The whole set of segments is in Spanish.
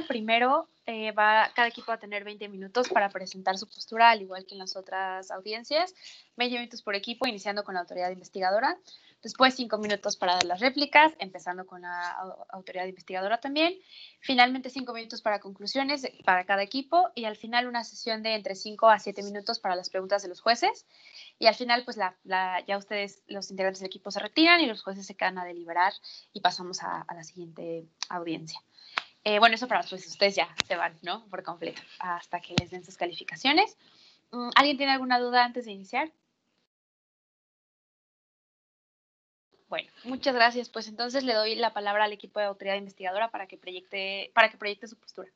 Primero, cada equipo va a tener 20 minutos para presentar su postura, al igual que en las otras audiencias. 20 minutos por equipo, iniciando con la autoridad investigadora. Después 5 minutos para dar las réplicas, empezando con la autoridad investigadora también. Finalmente 5 minutos para conclusiones para cada equipo y al final una sesión de entre 5 a 7 minutos para las preguntas de los jueces. Y al final, pues ya ustedes, los integrantes del equipo, se retiran y los jueces se quedan a deliberar y pasamos a la siguiente audiencia. Bueno, eso para los jueces, ustedes ya se van, ¿no? Por completo, hasta que les den sus calificaciones. ¿Alguien tiene alguna duda antes de iniciar? Bueno, muchas gracias. Pues entonces le doy la palabra al equipo de autoridad investigadora para que proyecte su postura.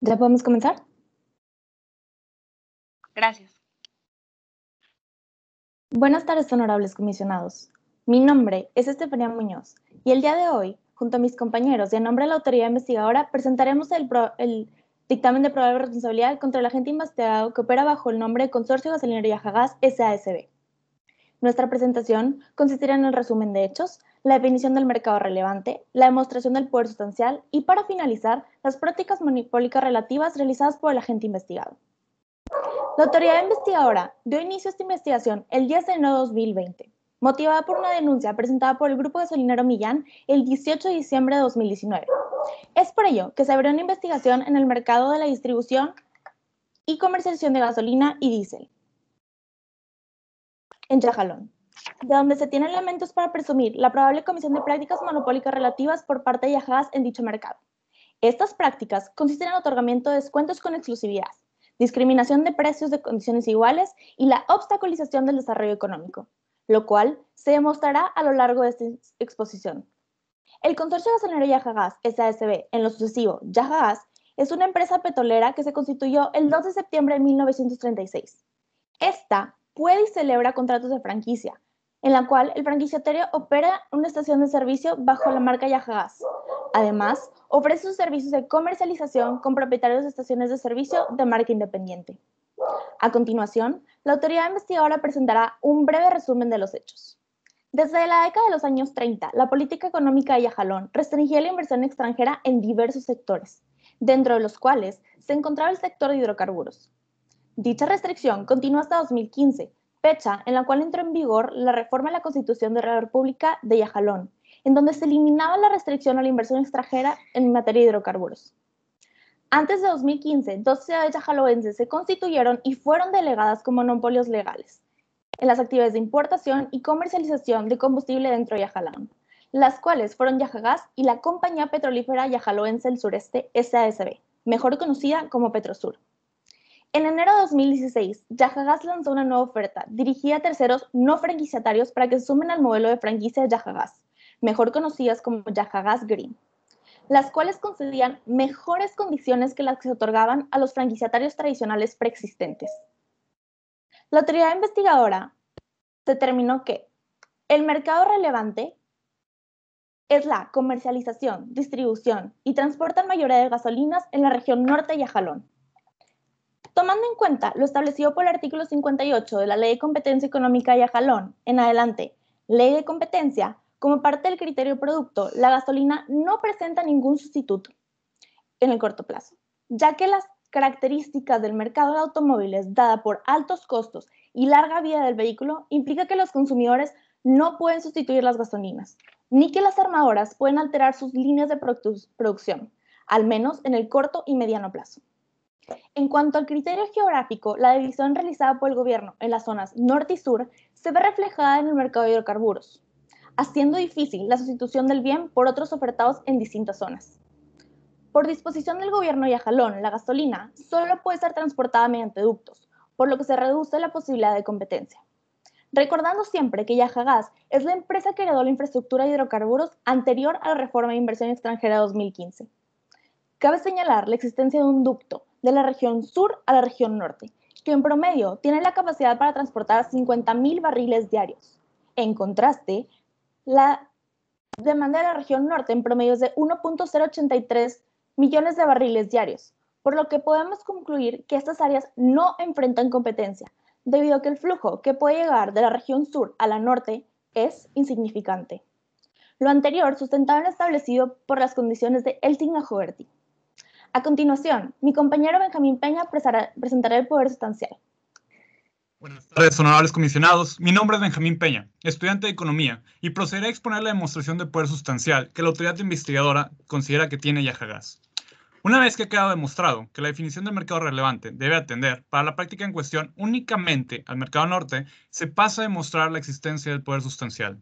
¿Ya podemos comenzar? Gracias. Buenas tardes, honorables comisionados. Mi nombre es Estefanía Muñoz y el día de hoy, junto a mis compañeros y en nombre de la autoridad investigadora, presentaremos el dictamen de probable responsabilidad contra el agente investigado que opera bajo el nombre de Consorcio Gasolinero Yajagas S.A.S.B. Nuestra presentación consistirá en el resumen de hechos, la definición del mercado relevante, la demostración del poder sustancial y, para finalizar, las prácticas monopólicas relativas realizadas por el agente investigado. La autoridad investigadora dio inicio a esta investigación el 10 de enero de 2020, motivada por una denuncia presentada por el Grupo Gasolinero Millán el 18 de diciembre de 2019. Es por ello que se abrió una investigación en el mercado de la distribución y comercialización de gasolina y diésel en Yajalón, de donde se tienen elementos para presumir la probable comisión de prácticas monopólicas relativas por parte de Yajagas en dicho mercado. Estas prácticas consisten en el otorgamiento de descuentos con exclusividad, discriminación de precios de condiciones iguales y la obstaculización del desarrollo económico, lo cual se demostrará a lo largo de esta exposición. El Consorcio Gasolinero Yajagas S.A.S.B., en lo sucesivo Yajagas, es una empresa petrolera que se constituyó el 2 de septiembre de 1936. Esta puede y celebra contratos de franquicia, en la cual el franquiciatario opera una estación de servicio bajo la marca Yajagas. Además, ofrece sus servicios de comercialización con propietarios de estaciones de servicio de marca independiente. A continuación, la autoridad investigadora presentará un breve resumen de los hechos. Desde la década de los años 30, la política económica de Yajalón restringía la inversión extranjera en diversos sectores, dentro de los cuales se encontraba el sector de hidrocarburos. Dicha restricción continuó hasta 2015, fecha en la cual entró en vigor la reforma a la Constitución de la República de Yajalón, en donde se eliminaba la restricción a la inversión extranjera en materia de hidrocarburos. Antes de 2015, dos ciudades yajaloenses se constituyeron y fueron delegadas como monopolios legales en las actividades de importación y comercialización de combustible dentro de Yajalón, las cuales fueron Yajagas y la Compañía Petrolífera Yajaloense del Sureste S.A.S.B., mejor conocida como Petrosur. En enero de 2016, Yajagas lanzó una nueva oferta dirigida a terceros no franquiciatarios para que se sumen al modelo de franquicia de Yajagas, mejor conocidas como Yajagas Green, las cuales concedían mejores condiciones que las que se otorgaban a los franquiciatarios tradicionales preexistentes. La autoridad investigadora determinó que el mercado relevante es la comercialización, distribución y transporte en mayoría de gasolinas en la región norte de Yajalón. Tomando en cuenta lo establecido por el artículo 58 de la Ley de Competencia Económica de Yajalón, en adelante, Ley de Competencia, como parte del criterio producto, la gasolina no presenta ningún sustituto en el corto plazo, ya que las características del mercado de automóviles, dada por altos costos y larga vida del vehículo, implica que los consumidores no pueden sustituir las gasolinas, ni que las armadoras pueden alterar sus líneas de producción, al menos en el corto y mediano plazo. En cuanto al criterio geográfico, la división realizada por el gobierno en las zonas norte y sur se ve reflejada en el mercado de hidrocarburos, haciendo difícil la sustitución del bien por otros ofertados en distintas zonas. Por disposición del gobierno de Yajalón, la gasolina solo puede ser transportada mediante ductos, por lo que se reduce la posibilidad de competencia. Recordando siempre que Yajagas es la empresa que heredó la infraestructura de hidrocarburos anterior a la reforma de inversión extranjera de 2015. Cabe señalar la existencia de un ducto de la región sur a la región norte, que en promedio tiene la capacidad para transportar 50,000 barriles diarios. En contraste, la demanda de la región norte en promedio es de 1.083 millones de barriles diarios, por lo que podemos concluir que estas áreas no enfrentan competencia, debido a que el flujo que puede llegar de la región sur a la norte es insignificante. Lo anterior sustentado en lo establecido por las condiciones de Elting-Ajoerti. A continuación, mi compañero Benjamín Peña presentará el poder sustancial. Buenas tardes, honorables comisionados. Mi nombre es Benjamín Peña, estudiante de Economía, y procederé a exponer la demostración de poder sustancial que la autoridad investigadora considera que tiene Yajagás. Una vez que ha quedado demostrado que la definición del mercado relevante debe atender para la práctica en cuestión únicamente al mercado norte, se pasa a demostrar la existencia del poder sustancial.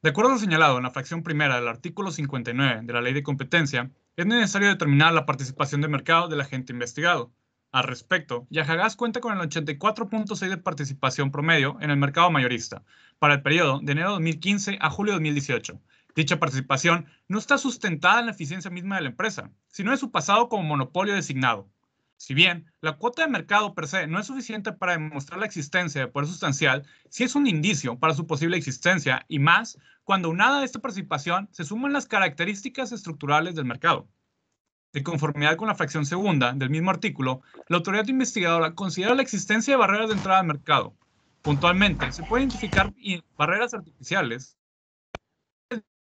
De acuerdo a lo señalado en la fracción primera del artículo 59 de la Ley de Competencia, es necesario determinar la participación de mercado del agente investigado. Al respecto, Yajagás cuenta con el 84.6% de participación promedio en el mercado mayorista para el periodo de enero de 2015 a julio de 2018. Dicha participación no está sustentada en la eficiencia misma de la empresa, sino en su pasado como monopolio designado. Si bien la cuota de mercado per se no es suficiente para demostrar la existencia de poder sustancial, sí es un indicio para su posible existencia, y más cuando unada a esta participación se suman las características estructurales del mercado. De conformidad con la fracción segunda del mismo artículo, la autoridad investigadora considera la existencia de barreras de entrada al mercado. Puntualmente, se pueden identificar barreras artificiales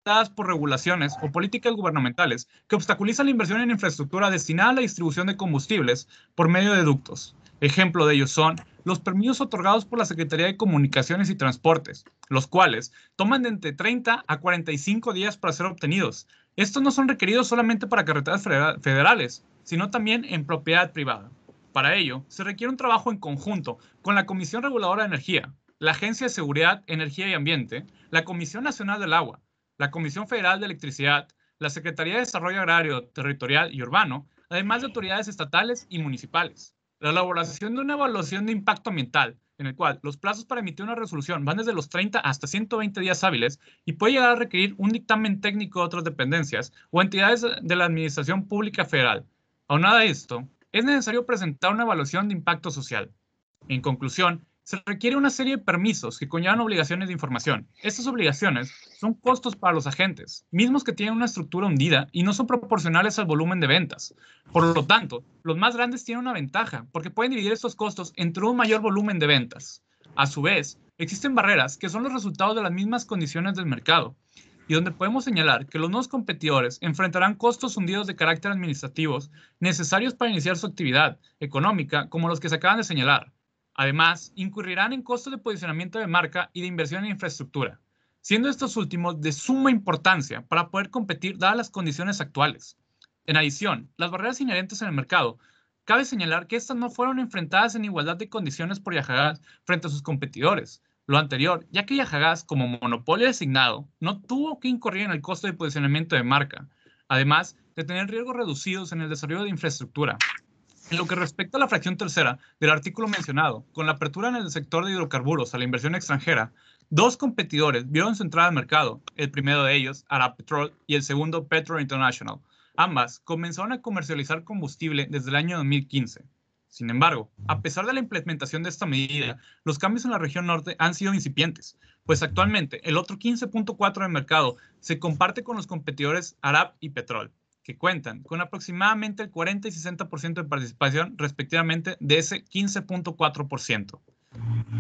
dadas por regulaciones o políticas gubernamentales que obstaculizan la inversión en infraestructura destinada a la distribución de combustibles por medio de ductos. Ejemplo de ellos son los permisos otorgados por la Secretaría de Comunicaciones y Transportes, los cuales toman de entre 30 a 45 días para ser obtenidos. Estos no son requeridos solamente para carreteras federales, sino también en propiedad privada. Para ello, se requiere un trabajo en conjunto con la Comisión Reguladora de Energía, la Agencia de Seguridad, Energía y Ambiente, la Comisión Nacional del Agua, la Comisión Federal de Electricidad, la Secretaría de Desarrollo Agrario, Territorial y Urbano, además de autoridades estatales y municipales. La elaboración de una evaluación de impacto ambiental, en el cual los plazos para emitir una resolución van desde los 30 hasta 120 días hábiles y puede llegar a requerir un dictamen técnico de otras dependencias o entidades de la Administración Pública Federal. Aunado a esto, es necesario presentar una evaluación de impacto social. En conclusión, se requiere una serie de permisos que conllevan obligaciones de información. Estas obligaciones son costos para los agentes, mismos que tienen una estructura hundida y no son proporcionales al volumen de ventas. Por lo tanto, los más grandes tienen una ventaja, porque pueden dividir estos costos entre un mayor volumen de ventas. A su vez, existen barreras que son los resultados de las mismas condiciones del mercado, y donde podemos señalar que los nuevos competidores enfrentarán costos hundidos de carácter administrativos necesarios para iniciar su actividad económica, como los que se acaban de señalar. Además, incurrirán en costos de posicionamiento de marca y de inversión en infraestructura, siendo estos últimos de suma importancia para poder competir dadas las condiciones actuales. En adición, las barreras inherentes en el mercado, cabe señalar que estas no fueron enfrentadas en igualdad de condiciones por Yajagás frente a sus competidores. Lo anterior, ya que Yajagás, como monopolio designado, no tuvo que incurrir en el costo de posicionamiento de marca, además de tener riesgos reducidos en el desarrollo de infraestructura. En lo que respecta a la fracción tercera del artículo mencionado, con la apertura en el sector de hidrocarburos a la inversión extranjera, dos competidores vieron su entrada al mercado, el primero de ellos, Arab Petrol, y el segundo, Petro International. Ambas comenzaron a comercializar combustible desde el año 2015. Sin embargo, a pesar de la implementación de esta medida, los cambios en la región norte han sido incipientes, pues actualmente el otro 15.4% del mercado se comparte con los competidores Arab y Petrol, que cuentan con aproximadamente el 40 y 60% de participación respectivamente de ese 15.4%.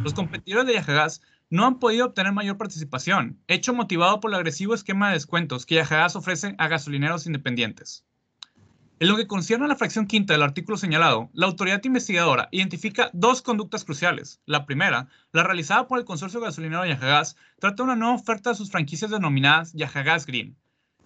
Los competidores de Yajagás no han podido obtener mayor participación, hecho motivado por el agresivo esquema de descuentos que Yajagás ofrece a gasolineros independientes. En lo que concierne a la fracción quinta del artículo señalado, la autoridad investigadora identifica dos conductas cruciales. La primera, la realizada por el consorcio gasolinero de Yajagás, trata de una nueva oferta de sus franquicias denominadas Yajagás Green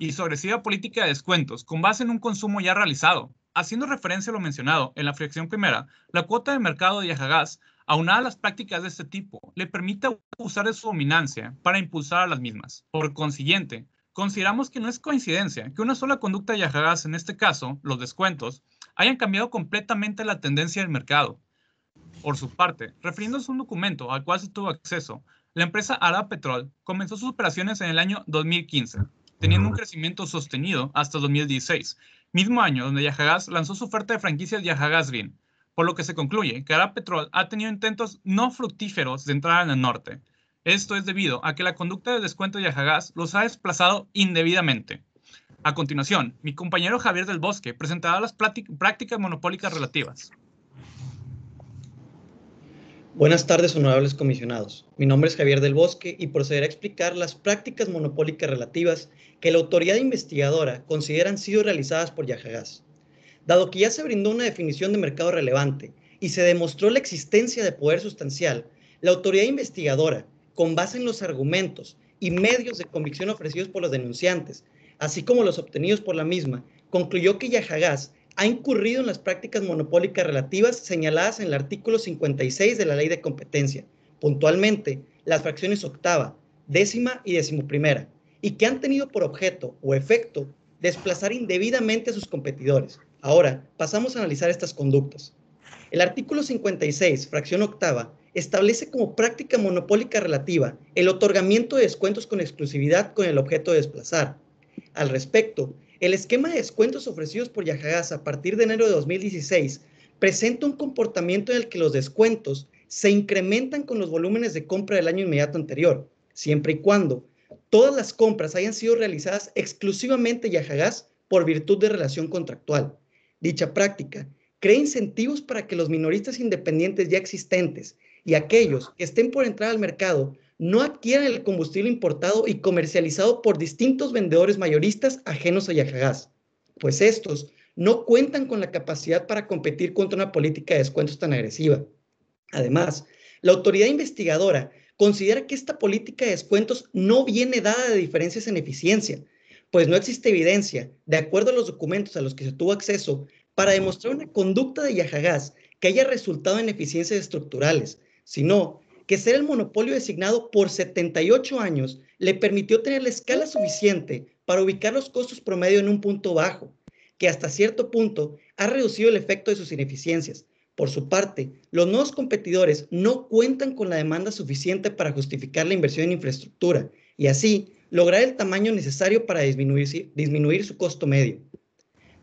y su agresiva política de descuentos con base en un consumo ya realizado. Haciendo referencia a lo mencionado en la fracción primera, la cuota de mercado de Yajagás, aunada a las prácticas de este tipo, le permite usar de su dominancia para impulsar a las mismas. Por consiguiente, consideramos que no es coincidencia que una sola conducta de Yajagás, en este caso, los descuentos, hayan cambiado completamente la tendencia del mercado. Por su parte, refiriéndose a un documento al cual se tuvo acceso, la empresa Arab Petrol comenzó sus operaciones en el año 2015, teniendo un crecimiento sostenido hasta 2016, mismo año donde Yajagás lanzó su oferta de franquicias Yajagás Green, por lo que se concluye que Arab Petrol ha tenido intentos no fructíferos de entrar en el norte. Esto es debido a que la conducta de descuento de Yajagás los ha desplazado indebidamente. A continuación, mi compañero Javier del Bosque presentará las prácticas monopólicas relativas. Buenas tardes, honorables comisionados. Mi nombre es Javier del Bosque y procederé a explicar las prácticas monopólicas relativas que la autoridad investigadora considera han sido realizadas por Yajagás. Dado que ya se brindó una definición de mercado relevante y se demostró la existencia de poder sustancial, la autoridad investigadora, con base en los argumentos y medios de convicción ofrecidos por los denunciantes, así como los obtenidos por la misma, concluyó que Yajagás ha incurrido en las prácticas monopólicas relativas señaladas en el artículo 56 de la Ley de Competencia, puntualmente las fracciones octava, décima y decimoprimera, y que han tenido por objeto o efecto desplazar indebidamente a sus competidores. Ahora, pasamos a analizar estas conductas. El artículo 56, fracción octava, establece como práctica monopólica relativa el otorgamiento de descuentos con exclusividad con el objeto de desplazar. Al respecto, el esquema de descuentos ofrecidos por Yajagás a partir de enero de 2016 presenta un comportamiento en el que los descuentos se incrementan con los volúmenes de compra del año inmediato anterior, siempre y cuando todas las compras hayan sido realizadas exclusivamente Yajagás por virtud de relación contractual. Dicha práctica crea incentivos para que los minoristas independientes ya existentes y aquellos que estén por entrar al mercado no adquieran el combustible importado y comercializado por distintos vendedores mayoristas ajenos a Yajagás, pues estos no cuentan con la capacidad para competir contra una política de descuentos tan agresiva. Además, la autoridad investigadora considera que esta política de descuentos no viene dada de diferencias en eficiencia, pues no existe evidencia, de acuerdo a los documentos a los que se tuvo acceso, para demostrar una conducta de Yajagás que haya resultado en eficiencias estructurales, sino que ser el monopolio designado por 78 años le permitió tener la escala suficiente para ubicar los costos promedio en un punto bajo, que hasta cierto punto ha reducido el efecto de sus ineficiencias. Por su parte, los nuevos competidores no cuentan con la demanda suficiente para justificar la inversión en infraestructura y así lograr el tamaño necesario para disminuir su costo medio.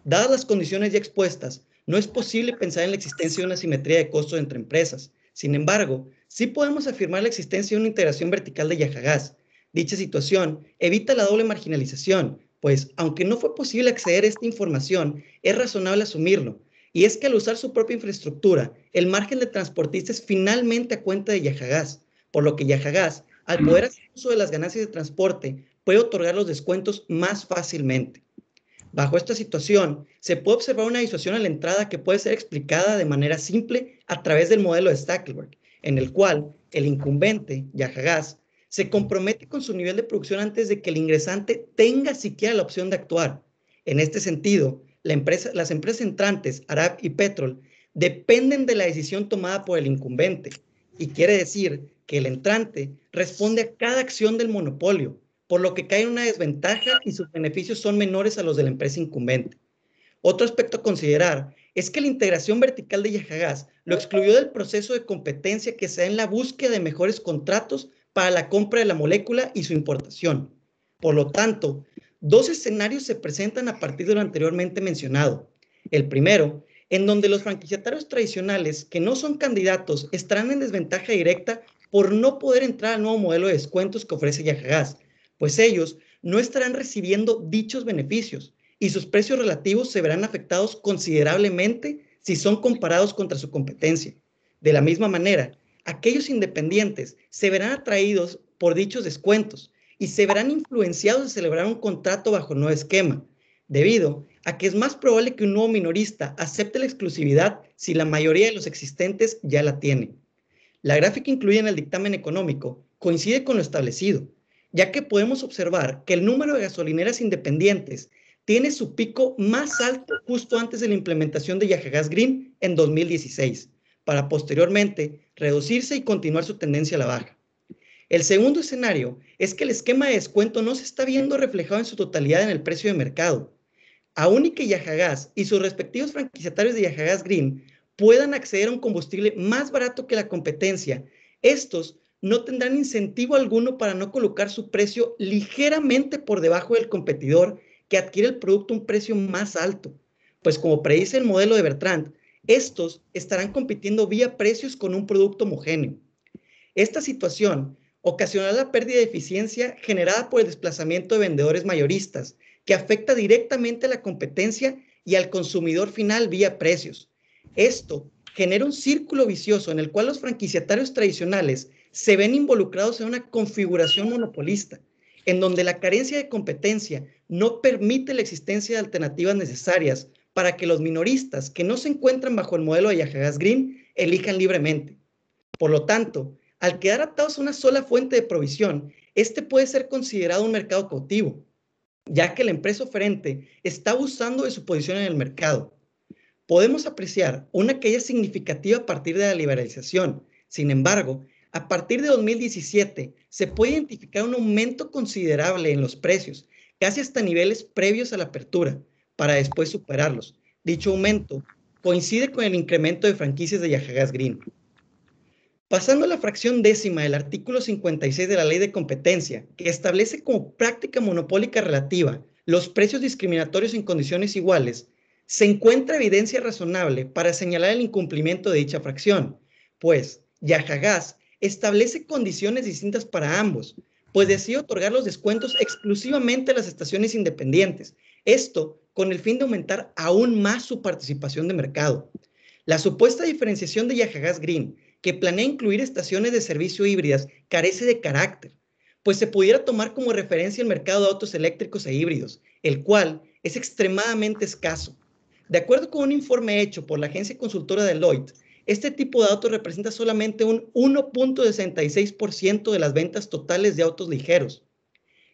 Dadas las condiciones ya expuestas, no es posible pensar en la existencia de una simetría de costos entre empresas. Sin embargo, sí podemos afirmar la existencia de una integración vertical de Yajagás. Dicha situación evita la doble marginalización, pues, aunque no fue posible acceder a esta información, es razonable asumirlo. Y es que al usar su propia infraestructura, el margen de transportista es finalmente a cuenta de Yajagás, por lo que Yajagás, al poder hacer uso de las ganancias de transporte, puede otorgar los descuentos más fácilmente. Bajo esta situación, se puede observar una disuasión a la entrada que puede ser explicada de manera simple a través del modelo de Stackelberg, en el cual el incumbente, Yajagás, se compromete con su nivel de producción antes de que el ingresante tenga siquiera la opción de actuar. En este sentido, las empresas entrantes, Arab y Petrol, dependen de la decisión tomada por el incumbente, y quiere decir que el entrante responde a cada acción del monopolio, por lo que cae en una desventaja y sus beneficios son menores a los de la empresa incumbente. Otro aspecto a considerar es que la integración vertical de Yajagás lo excluyó del proceso de competencia que se da en la búsqueda de mejores contratos para la compra de la molécula y su importación. Por lo tanto, dos escenarios se presentan a partir de lo anteriormente mencionado. El primero, en donde los franquiciatarios tradicionales que no son candidatos estarán en desventaja directa por no poder entrar al nuevo modelo de descuentos que ofrece Yajagás, pues ellos no estarán recibiendo dichos beneficios y sus precios relativos se verán afectados considerablemente si son comparados contra su competencia. De la misma manera, aquellos independientes se verán atraídos por dichos descuentos y se verán influenciados de celebrar un contrato bajo el nuevo esquema, debido a que es más probable que un nuevo minorista acepte la exclusividad si la mayoría de los existentes ya la tienen. La gráfica incluida en el dictamen económico coincide con lo establecido, ya que podemos observar que el número de gasolineras independientes tiene su pico más alto justo antes de la implementación de Yajagás Green en 2016, para posteriormente reducirse y continuar su tendencia a la baja. El segundo escenario es que el esquema de descuento no se está viendo reflejado en su totalidad en el precio de mercado. Aún y que Yajagás y sus respectivos franquiciatarios de Yajagás Green puedan acceder a un combustible más barato que la competencia, estos no tendrán incentivo alguno para no colocar su precio ligeramente por debajo del competidor que adquiere el producto a un precio más alto, pues como predice el modelo de Bertrand, estos estarán compitiendo vía precios con un producto homogéneo. Esta situación ocasionará la pérdida de eficiencia generada por el desplazamiento de vendedores mayoristas, que afecta directamente a la competencia y al consumidor final vía precios. Esto genera un círculo vicioso en el cual los franquiciatarios tradicionales se ven involucrados en una configuración monopolista, en donde la carencia de competencia no permite la existencia de alternativas necesarias para que los minoristas que no se encuentran bajo el modelo de Yahagas Green elijan libremente. Por lo tanto, al quedar atados a una sola fuente de provisión, este puede ser considerado un mercado cautivo, ya que la empresa oferente está abusando de su posición en el mercado. Podemos apreciar una caída significativa a partir de la liberalización. Sin embargo, a partir de 2017 se puede identificar un aumento considerable en los precios, casi hasta niveles previos a la apertura, para después superarlos. Dicho aumento coincide con el incremento de franquicias de Yahagas Green. Pasando a la fracción décima del artículo 56 de la Ley de Competencia, que establece como práctica monopólica relativa los precios discriminatorios en condiciones iguales, se encuentra evidencia razonable para señalar el incumplimiento de dicha fracción, pues Yahagas establece condiciones distintas para ambos, pues decide otorgar los descuentos exclusivamente a las estaciones independientes, esto con el fin de aumentar aún más su participación de mercado. La supuesta diferenciación de Yahagas Green, que planea incluir estaciones de servicio híbridas, carece de carácter, pues se pudiera tomar como referencia el mercado de autos eléctricos e híbridos, el cual es extremadamente escaso. De acuerdo con un informe hecho por la agencia consultora Deloitte, este tipo de autos representa solamente un 1.66% de las ventas totales de autos ligeros.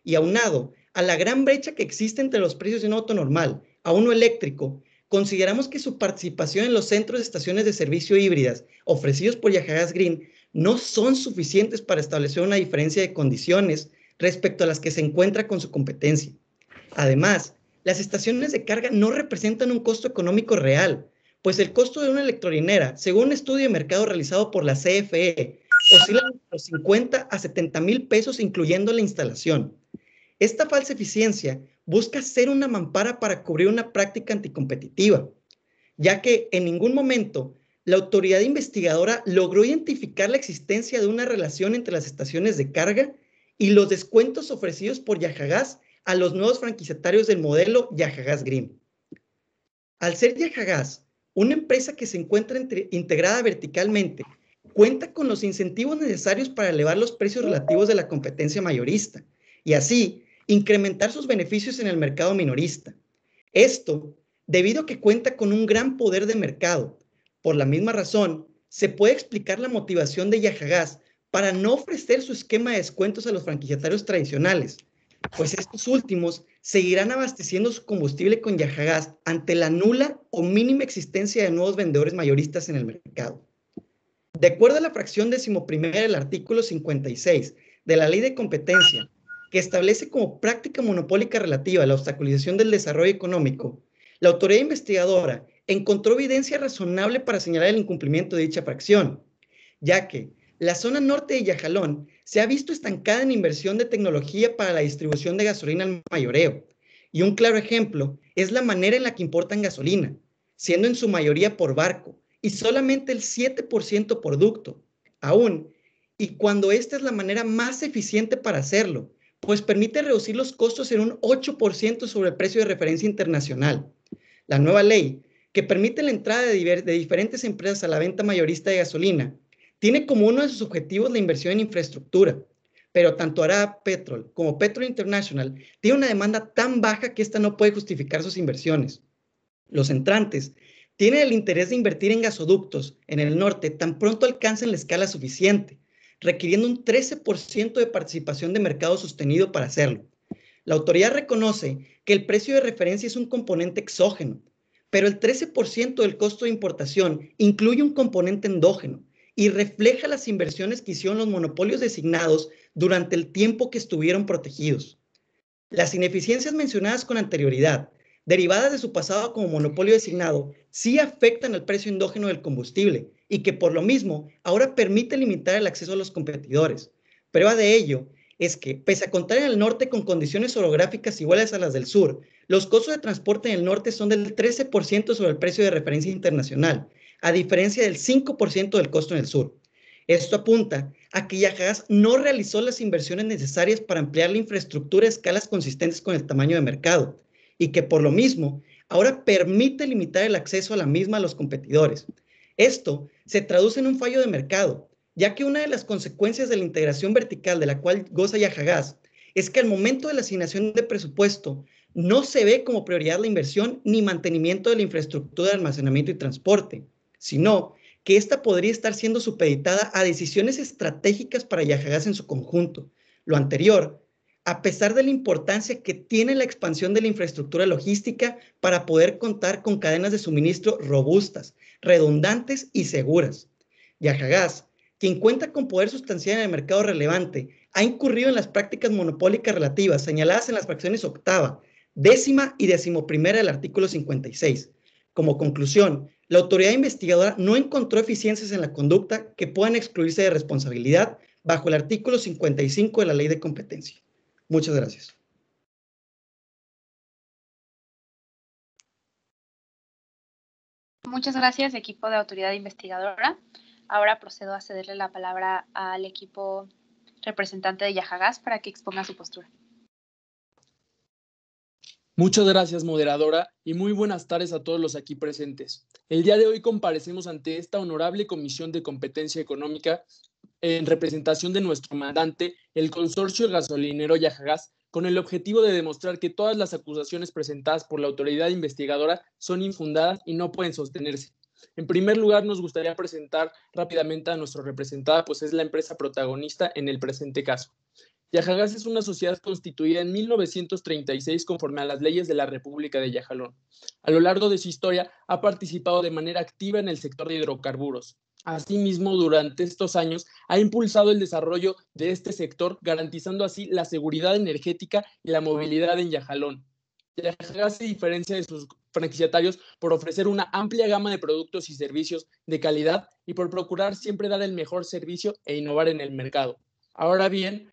Y aunado a la gran brecha que existe entre los precios de un auto normal a uno eléctrico, consideramos que su participación en los centros de estaciones de servicio híbridas ofrecidos por Yahagas Green no son suficientes para establecer una diferencia de condiciones respecto a las que se encuentra con su competencia. Además, las estaciones de carga no representan un costo económico real, pues el costo de una electrolinera, según un estudio de mercado realizado por la CFE, oscila entre los 50 a 70 mil pesos incluyendo la instalación. Esta falsa eficiencia busca ser una mampara para cubrir una práctica anticompetitiva, ya que en ningún momento la autoridad investigadora logró identificar la existencia de una relación entre las estaciones de carga y los descuentos ofrecidos por Yahagas a los nuevos franquiciatarios del modelo Yahagas Green. Al ser Yahagas una empresa que se encuentra integrada verticalmente, cuenta con los incentivos necesarios para elevar los precios relativos de la competencia mayorista y así incrementar sus beneficios en el mercado minorista. Esto debido a que cuenta con un gran poder de mercado. Por la misma razón, se puede explicar la motivación de Yahagas para no ofrecer su esquema de descuentos a los franquiciatarios tradicionales, pues estos últimos seguirán abasteciendo su combustible con Yahagas ante la nula o mínima existencia de nuevos vendedores mayoristas en el mercado. De acuerdo a la fracción 11ª del artículo 56 de la Ley de Competencia, que establece como práctica monopólica relativa la obstaculización del desarrollo económico, la autoridad investigadora encontró evidencia razonable para señalar el incumplimiento de dicha fracción, ya que la zona norte de Yajalón se ha visto estancada en inversión de tecnología para la distribución de gasolina al mayoreo, y un claro ejemplo es la manera en la que importan gasolina, siendo en su mayoría por barco y solamente el 7% por ducto, aún y cuando esta es la manera más eficiente para hacerlo, pues permite reducir los costos en un 8% sobre el precio de referencia internacional. La nueva ley, que permite la entrada de diferentes empresas a la venta mayorista de gasolina, tiene como uno de sus objetivos la inversión en infraestructura, pero tanto Arab Petrol como Petrol International tienen una demanda tan baja que esta no puede justificar sus inversiones. Los entrantes tienen el interés de invertir en gasoductos en el norte tan pronto alcancen la escala suficiente, requiriendo un 13% de participación de mercado sostenido para hacerlo. La autoridad reconoce que el precio de referencia es un componente exógeno, pero el 13% del costo de importación incluye un componente endógeno y refleja las inversiones que hicieron los monopolios designados durante el tiempo que estuvieron protegidos. Las ineficiencias mencionadas con anterioridad, derivadas de su pasado como monopolio designado, sí afectan al precio endógeno del combustible y que por lo mismo ahora permite limitar el acceso a los competidores. Prueba de ello es que, pese a contar en el norte con condiciones orográficas iguales a las del sur, los costos de transporte en el norte son del 13% sobre el precio de referencia internacional, a diferencia del 5% del costo en el sur. Esto apunta a que Yajagas no realizó las inversiones necesarias para ampliar la infraestructura a escalas consistentes con el tamaño de mercado y que por lo mismo ahora permite limitar el acceso a la misma a los competidores. Esto se traduce en un fallo de mercado, ya que una de las consecuencias de la integración vertical de la cual goza Yajagas es que al momento de la asignación de presupuesto no se ve como prioridad la inversión ni mantenimiento de la infraestructura de almacenamiento y transporte, sino que esta podría estar siendo supeditada a decisiones estratégicas para Yajagas en su conjunto. Lo anterior, a pesar de la importancia que tiene la expansión de la infraestructura logística para poder contar con cadenas de suministro robustas, redundantes y seguras. Yajagas, quien cuenta con poder sustancial en el mercado relevante, ha incurrido en las prácticas monopólicas relativas señaladas en las fracciones octava, décima y decimoprimera del artículo 56. Como conclusión, la autoridad investigadora no encontró eficiencias en la conducta que puedan excluirse de responsabilidad bajo el artículo 55 de la Ley de Competencia. Muchas gracias. Muchas gracias, equipo de autoridad investigadora. Ahora procedo a cederle la palabra al equipo representante de Yajagas para que exponga su postura. Muchas gracias, moderadora, y muy buenas tardes a todos los aquí presentes. El día de hoy comparecemos ante esta honorable Comisión de Competencia Económica en representación de nuestro mandante, el consorcio gasolinero Yajagas, con el objetivo de demostrar que todas las acusaciones presentadas por la autoridad investigadora son infundadas y no pueden sostenerse. En primer lugar, nos gustaría presentar rápidamente a nuestra representada, pues es la empresa protagonista en el presente caso. Yajagas es una sociedad constituida en 1936 conforme a las leyes de la República de Yajalón. A lo largo de su historia ha participado de manera activa en el sector de hidrocarburos. Asimismo, durante estos años ha impulsado el desarrollo de este sector, garantizando así la seguridad energética y la movilidad en Yajalón. Yajagas se diferencia de sus franquiciatarios por ofrecer una amplia gama de productos y servicios de calidad y por procurar siempre dar el mejor servicio e innovar en el mercado. Ahora bien,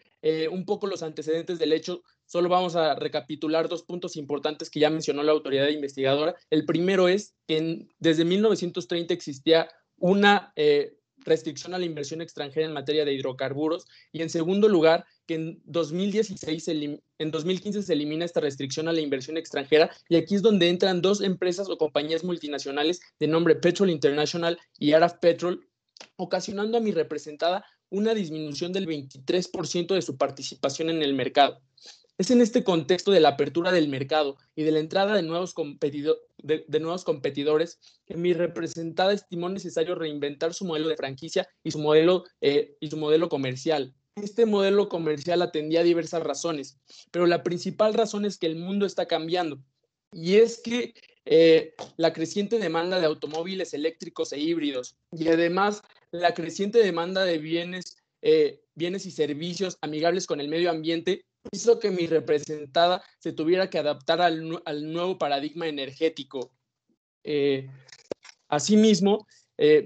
un poco los antecedentes del hecho, solo vamos a recapitular dos puntos importantes que ya mencionó la autoridad investigadora. El primero es que desde 1930 existía una restricción a la inversión extranjera en materia de hidrocarburos, y en segundo lugar, que en 2015 se elimina esta restricción a la inversión extranjera, y aquí es donde entran dos empresas o compañías multinacionales de nombre Petrol International y Araf Petrol, ocasionando a mi representada una disminución del 23% de su participación en el mercado. Es en este contexto de la apertura del mercado y de la entrada de nuevos competidores que mi representada estimó necesario reinventar su modelo de franquicia y su modelo comercial. Este modelo comercial atendía a diversas razones, pero la principal razón es que el mundo está cambiando, y es que la creciente demanda de automóviles eléctricos e híbridos, y además la creciente demanda de bienes y servicios amigables con el medio ambiente, hizo que mi representada se tuviera que adaptar al nuevo paradigma energético. Asimismo,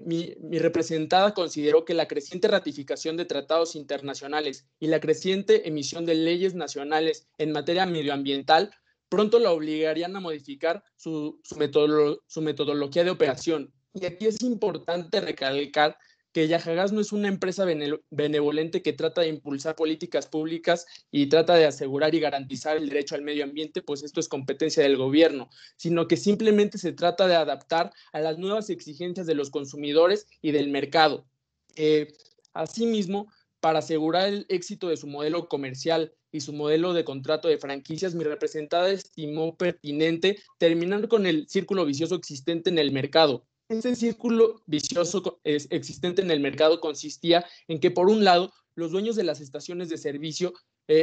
mi representada consideró que la creciente ratificación de tratados internacionales y la creciente emisión de leyes nacionales en materia medioambiental pronto la obligarían a modificar su metodología de operación. Y aquí es importante recalcar que Yajagas no es una empresa benevolente que trata de impulsar políticas públicas y trata de asegurar y garantizar el derecho al medio ambiente, pues esto es competencia del gobierno, sino que simplemente se trata de adaptar a las nuevas exigencias de los consumidores y del mercado. Asimismo, para asegurar el éxito de su modelo comercial y su modelo de contrato de franquicias, mi representada estimó pertinente terminar con el círculo vicioso existente en el mercado. Ese círculo vicioso existente en el mercado consistía en que, por un lado, los dueños de las estaciones de servicio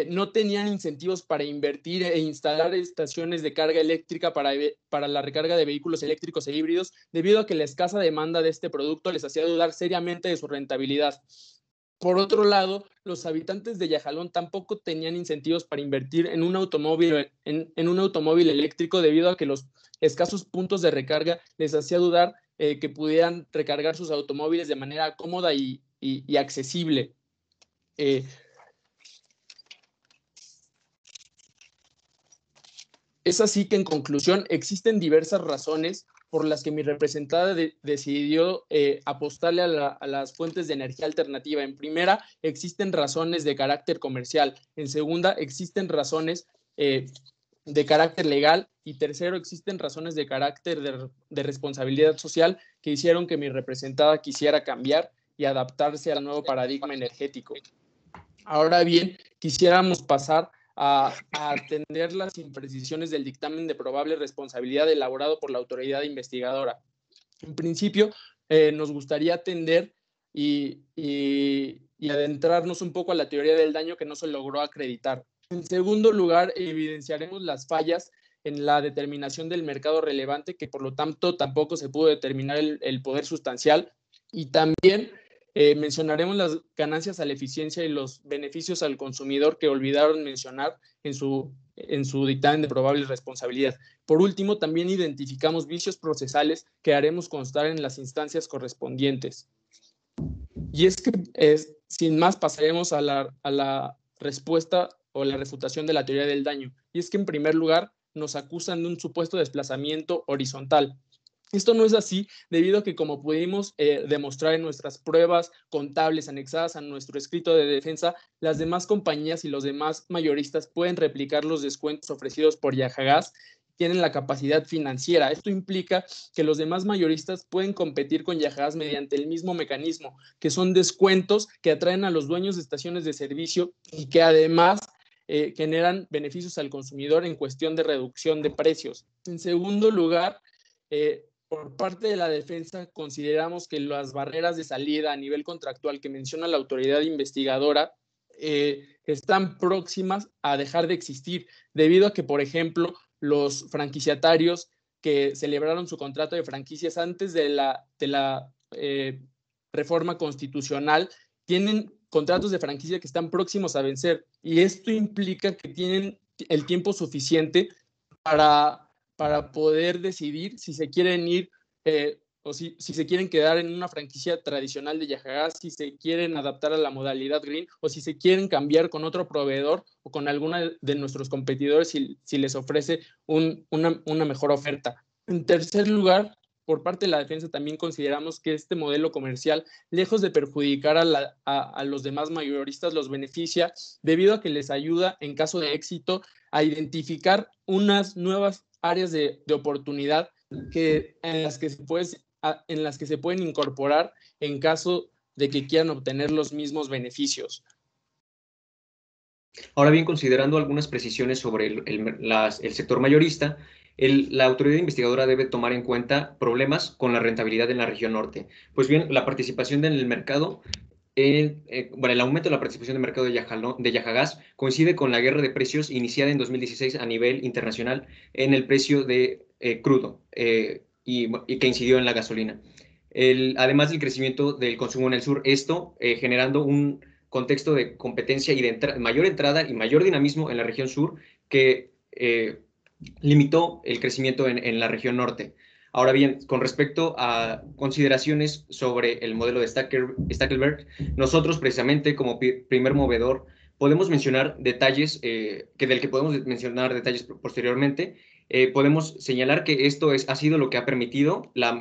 no tenían incentivos para invertir e instalar estaciones de carga eléctrica para la recarga de vehículos eléctricos e híbridos, debido a que la escasa demanda de este producto les hacía dudar seriamente de su rentabilidad. Por otro lado, los habitantes de Yajalón tampoco tenían incentivos para invertir en un automóvil eléctrico, debido a que los escasos puntos de recarga les hacía dudar que pudieran recargar sus automóviles de manera cómoda y accesible. Es así que, en conclusión, existen diversas razones por las que mi representada decidió apostarle a las fuentes de energía alternativa. En primera, existen razones de carácter comercial. En segunda, existen razones de carácter legal. Y tercero, existen razones de carácter de responsabilidad social que hicieron que mi representada quisiera cambiar y adaptarse al nuevo paradigma energético. Ahora bien, quisiéramos pasar a atender las imprecisiones del dictamen de probable responsabilidad elaborado por la autoridad investigadora. En principio, nos gustaría atender y adentrarnos un poco a la teoría del daño que no se logró acreditar. En segundo lugar, evidenciaremos las fallas en la determinación del mercado relevante, que por lo tanto tampoco se pudo determinar el poder sustancial, y también mencionaremos las ganancias a la eficiencia y los beneficios al consumidor que olvidaron mencionar en su dictamen de probable responsabilidad. Por último, también identificamos vicios procesales que haremos constar en las instancias correspondientes. Y es que, sin más, pasaremos a la respuesta o la refutación de la teoría del daño. Y es que, en primer lugar, nos acusan de un supuesto desplazamiento horizontal. Esto no es así debido a que, como pudimos demostrar en nuestras pruebas contables anexadas a nuestro escrito de defensa, las demás compañías y los demás mayoristas pueden replicar los descuentos ofrecidos por Yajagas, tienen la capacidad financiera. Esto implica que los demás mayoristas pueden competir con Yajagas mediante el mismo mecanismo, que son descuentos que atraen a los dueños de estaciones de servicio y que además generan beneficios al consumidor en cuestión de reducción de precios. En segundo lugar, por parte de la defensa, consideramos que las barreras de salida a nivel contractual que menciona la autoridad investigadora están próximas a dejar de existir, debido a que, por ejemplo, los franquiciatarios que celebraron su contrato de franquicias antes de la reforma constitucional tienen contratos de franquicia que están próximos a vencer, y esto implica que tienen el tiempo suficiente para poder decidir si se quieren ir o si se quieren quedar en una franquicia tradicional de Yajagas, si se quieren adaptar a la modalidad green o si se quieren cambiar con otro proveedor o con alguna de nuestros competidores si les ofrece una mejor oferta. En tercer lugar, por parte de la defensa también consideramos que este modelo comercial, lejos de perjudicar a los demás mayoristas, los beneficia debido a que les ayuda, en caso de éxito, a identificar unas nuevas áreas de oportunidad en las que se pueden incorporar en caso de que quieran obtener los mismos beneficios. Ahora bien, considerando algunas precisiones sobre el sector mayorista, la autoridad investigadora debe tomar en cuenta problemas con la rentabilidad en la región norte. Pues bien, la participación en el mercado, el aumento de la participación de mercado de Yajagas coincide con la guerra de precios iniciada en 2016 a nivel internacional en el precio de crudo y que incidió en la gasolina. Además del crecimiento del consumo en el sur, esto generando un contexto de competencia y de mayor entrada y mayor dinamismo en la región sur que limitó el crecimiento en la región norte. Ahora bien, con respecto a consideraciones sobre el modelo de Stackelberg, nosotros precisamente como primer movedor podemos mencionar detalles, del que podemos mencionar detalles posteriormente. Podemos señalar que esto ha sido lo que ha permitido la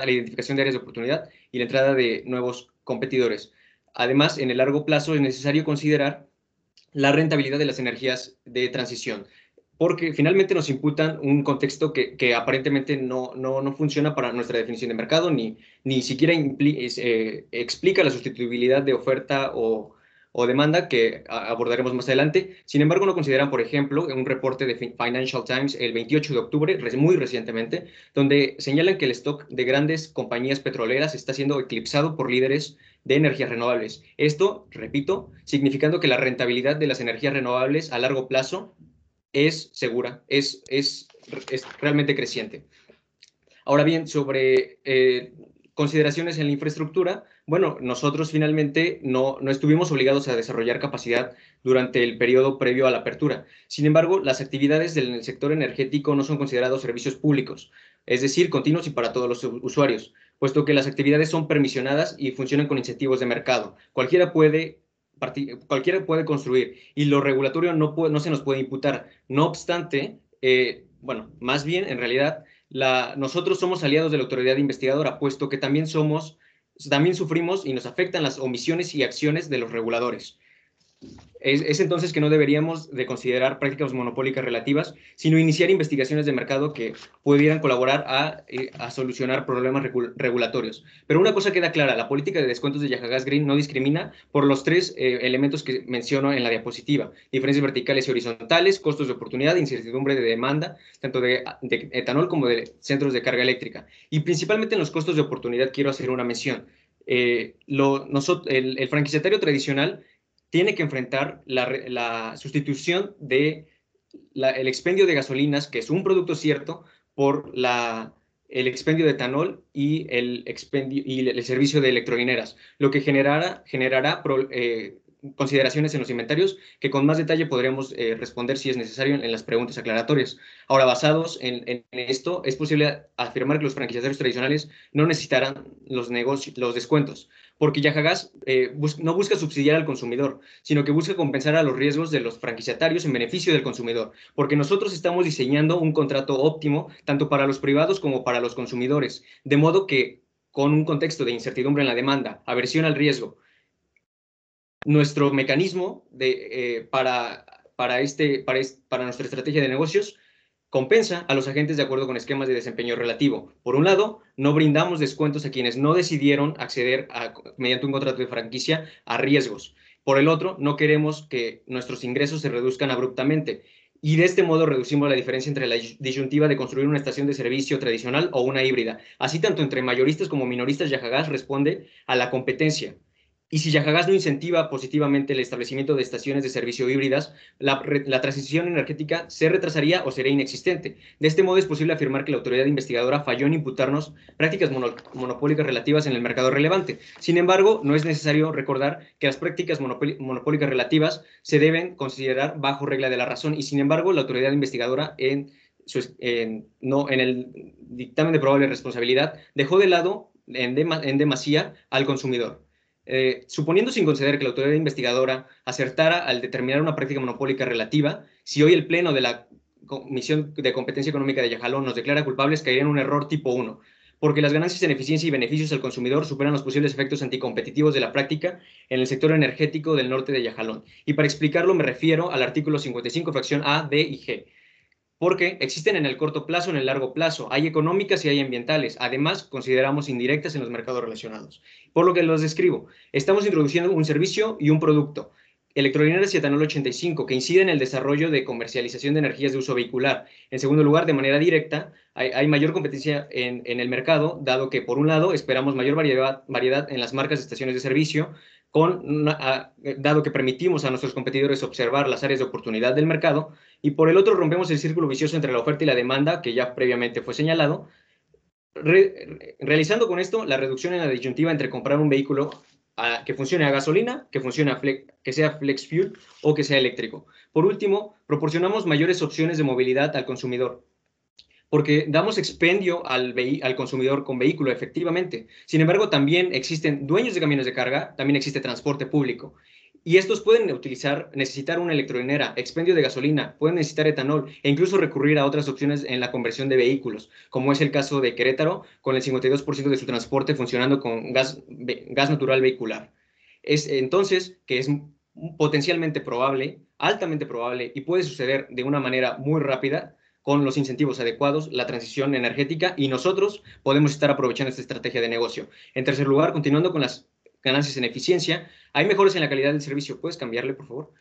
identificación de áreas de oportunidad y la entrada de nuevos competidores. Además, en el largo plazo es necesario considerar la rentabilidad de las energías de transición, porque finalmente nos imputan un contexto que aparentemente no funciona para nuestra definición de mercado, ni siquiera explica la sustituibilidad de oferta o demanda que abordaremos más adelante. Sin embargo, no consideran, por ejemplo, un reporte de Financial Times el 28 de octubre, muy recientemente, donde señalan que el stock de grandes compañías petroleras está siendo eclipsado por líderes de energías renovables. Esto, repito, significando que la rentabilidad de las energías renovables a largo plazo es segura, es realmente creciente. Ahora bien, sobre consideraciones en la infraestructura, bueno, nosotros finalmente no estuvimos obligados a desarrollar capacidad durante el periodo previo a la apertura. Sin embargo, las actividades del sector energético no son considerados servicios públicos, es decir, continuos y para todos los usuarios, puesto que las actividades son permisionadas y funcionan con incentivos de mercado. Cualquiera puede construir y lo regulatorio no se nos puede imputar. No obstante, más bien, en realidad, nosotros somos aliados de la autoridad investigadora, puesto que también sufrimos y nos afectan las omisiones y acciones de los reguladores. Es entonces que no deberíamos de considerar prácticas monopólicas relativas, sino iniciar investigaciones de mercado que pudieran colaborar a solucionar problemas regulatorios. Pero una cosa queda clara, la política de descuentos de Yajagás Green no discrimina por los tres elementos que menciono en la diapositiva: diferencias verticales y horizontales, costos de oportunidad, incertidumbre de demanda, tanto de etanol como de centros de carga eléctrica. Y principalmente en los costos de oportunidad quiero hacer una mención. El franquiciatario tradicional tiene que enfrentar la sustitución del expendio de gasolinas, que es un producto cierto, por el expendio de etanol y el servicio de electrolineras, lo que generará consideraciones en los inventarios que con más detalle podremos responder si es necesario en las preguntas aclaratorias. Ahora, basados en esto, es posible afirmar que los franquiciatarios tradicionales no necesitarán los descuentos, porque Yajagás no busca subsidiar al consumidor, sino que busca compensar a los riesgos de los franquiciatarios en beneficio del consumidor, porque nosotros estamos diseñando un contrato óptimo tanto para los privados como para los consumidores, de modo que con un contexto de incertidumbre en la demanda, aversión al riesgo, nuestro mecanismo para nuestra estrategia de negocios compensa a los agentes de acuerdo con esquemas de desempeño relativo. Por un lado, no brindamos descuentos a quienes no decidieron acceder mediante un contrato de franquicia a riesgos. Por el otro, no queremos que nuestros ingresos se reduzcan abruptamente. Y de este modo reducimos la diferencia entre la disyuntiva de construir una estación de servicio tradicional o una híbrida. Así, tanto entre mayoristas como minoristas, Yajagás responde a la competencia. Y si Yajagás no incentiva positivamente el establecimiento de estaciones de servicio híbridas, la transición energética se retrasaría o sería inexistente. De este modo es posible afirmar que la autoridad investigadora falló en imputarnos prácticas monopólicas relativas en el mercado relevante. Sin embargo, no es necesario recordar que las prácticas monopólicas relativas se deben considerar bajo regla de la razón, y sin embargo, la autoridad investigadora en el dictamen de probable responsabilidad dejó de lado en demasía al consumidor. Suponiendo sin conceder que la autoridad investigadora acertara al determinar una práctica monopólica relativa, si hoy el Pleno de la Comisión de Competencia Económica de Yajalón nos declara culpables, caería en un error tipo 1, porque las ganancias en eficiencia y beneficios al consumidor superan los posibles efectos anticompetitivos de la práctica en el sector energético del norte de Yajalón. Y para explicarlo me refiero al artículo 55, fracción A, D y G. Porque existen en el corto plazo, en el largo plazo, hay económicas y hay ambientales. Además, consideramos indirectas en los mercados relacionados. Por lo que los describo, estamos introduciendo un servicio y un producto, electrolineras y etanol 85, que inciden en el desarrollo de comercialización de energías de uso vehicular. En segundo lugar, de manera directa, hay mayor competencia en el mercado, dado que, por un lado, esperamos mayor variedad en las marcas de estaciones de servicio, dado que permitimos a nuestros competidores observar las áreas de oportunidad del mercado, y por el otro rompemos el círculo vicioso entre la oferta y la demanda, que ya previamente fue señalado, realizando con esto la reducción en la disyuntiva entre comprar un vehículo que funcione a gasolina, que sea flex fuel o que sea eléctrico. Por último, proporcionamos mayores opciones de movilidad al consumidor, porque damos expendio al consumidor con vehículo, efectivamente. Sin embargo, también existen dueños de camiones de carga, también existe transporte público. Y estos pueden necesitar una electrolinera, expendio de gasolina, pueden necesitar etanol e incluso recurrir a otras opciones en la conversión de vehículos, como es el caso de Querétaro, con el 52% de su transporte funcionando con gas natural vehicular. Es entonces que es potencialmente probable, altamente probable, y puede suceder de una manera muy rápida, con los incentivos adecuados, la transición energética, y nosotros podemos estar aprovechando esta estrategia de negocio. En tercer lugar, continuando con las ganancias en eficiencia, hay mejoras en la calidad del servicio. ¿Puedes cambiarle, por favor?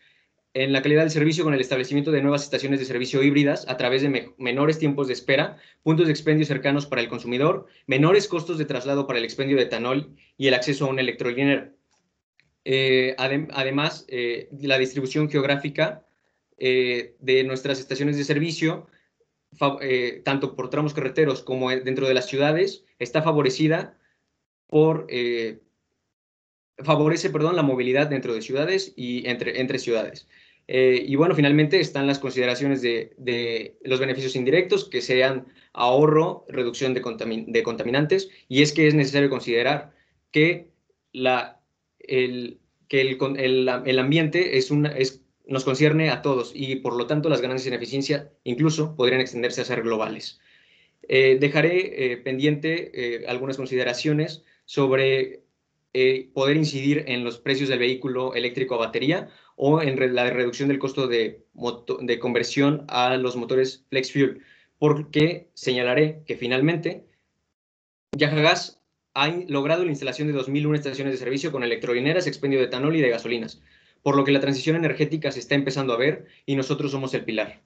En la calidad del servicio con el establecimiento de nuevas estaciones de servicio híbridas a través de menores tiempos de espera, puntos de expendio cercanos para el consumidor, menores costos de traslado para el expendio de etanol y el acceso a una electrolinera. Además, la distribución geográfica de nuestras estaciones de servicio, tanto por tramos carreteros como dentro de las ciudades, está favorecida favorece la movilidad dentro de ciudades y entre ciudades. Y bueno, finalmente están las consideraciones de los beneficios indirectos, que sean ahorro, reducción de contaminantes, y es que es necesario considerar que el ambiente nos concierne a todos, y por lo tanto las ganancias en eficiencia incluso podrían extenderse a ser globales. Dejaré pendiente algunas consideraciones sobre poder incidir en los precios del vehículo eléctrico a batería o en la reducción del costo de conversión a los motores flex fuel, porque señalaré que finalmente Yajagas ha logrado la instalación de 2.001 estaciones de servicio con electrolineras, expendio de etanol y de gasolinas, por lo que la transición energética se está empezando a ver y nosotros somos el pilar.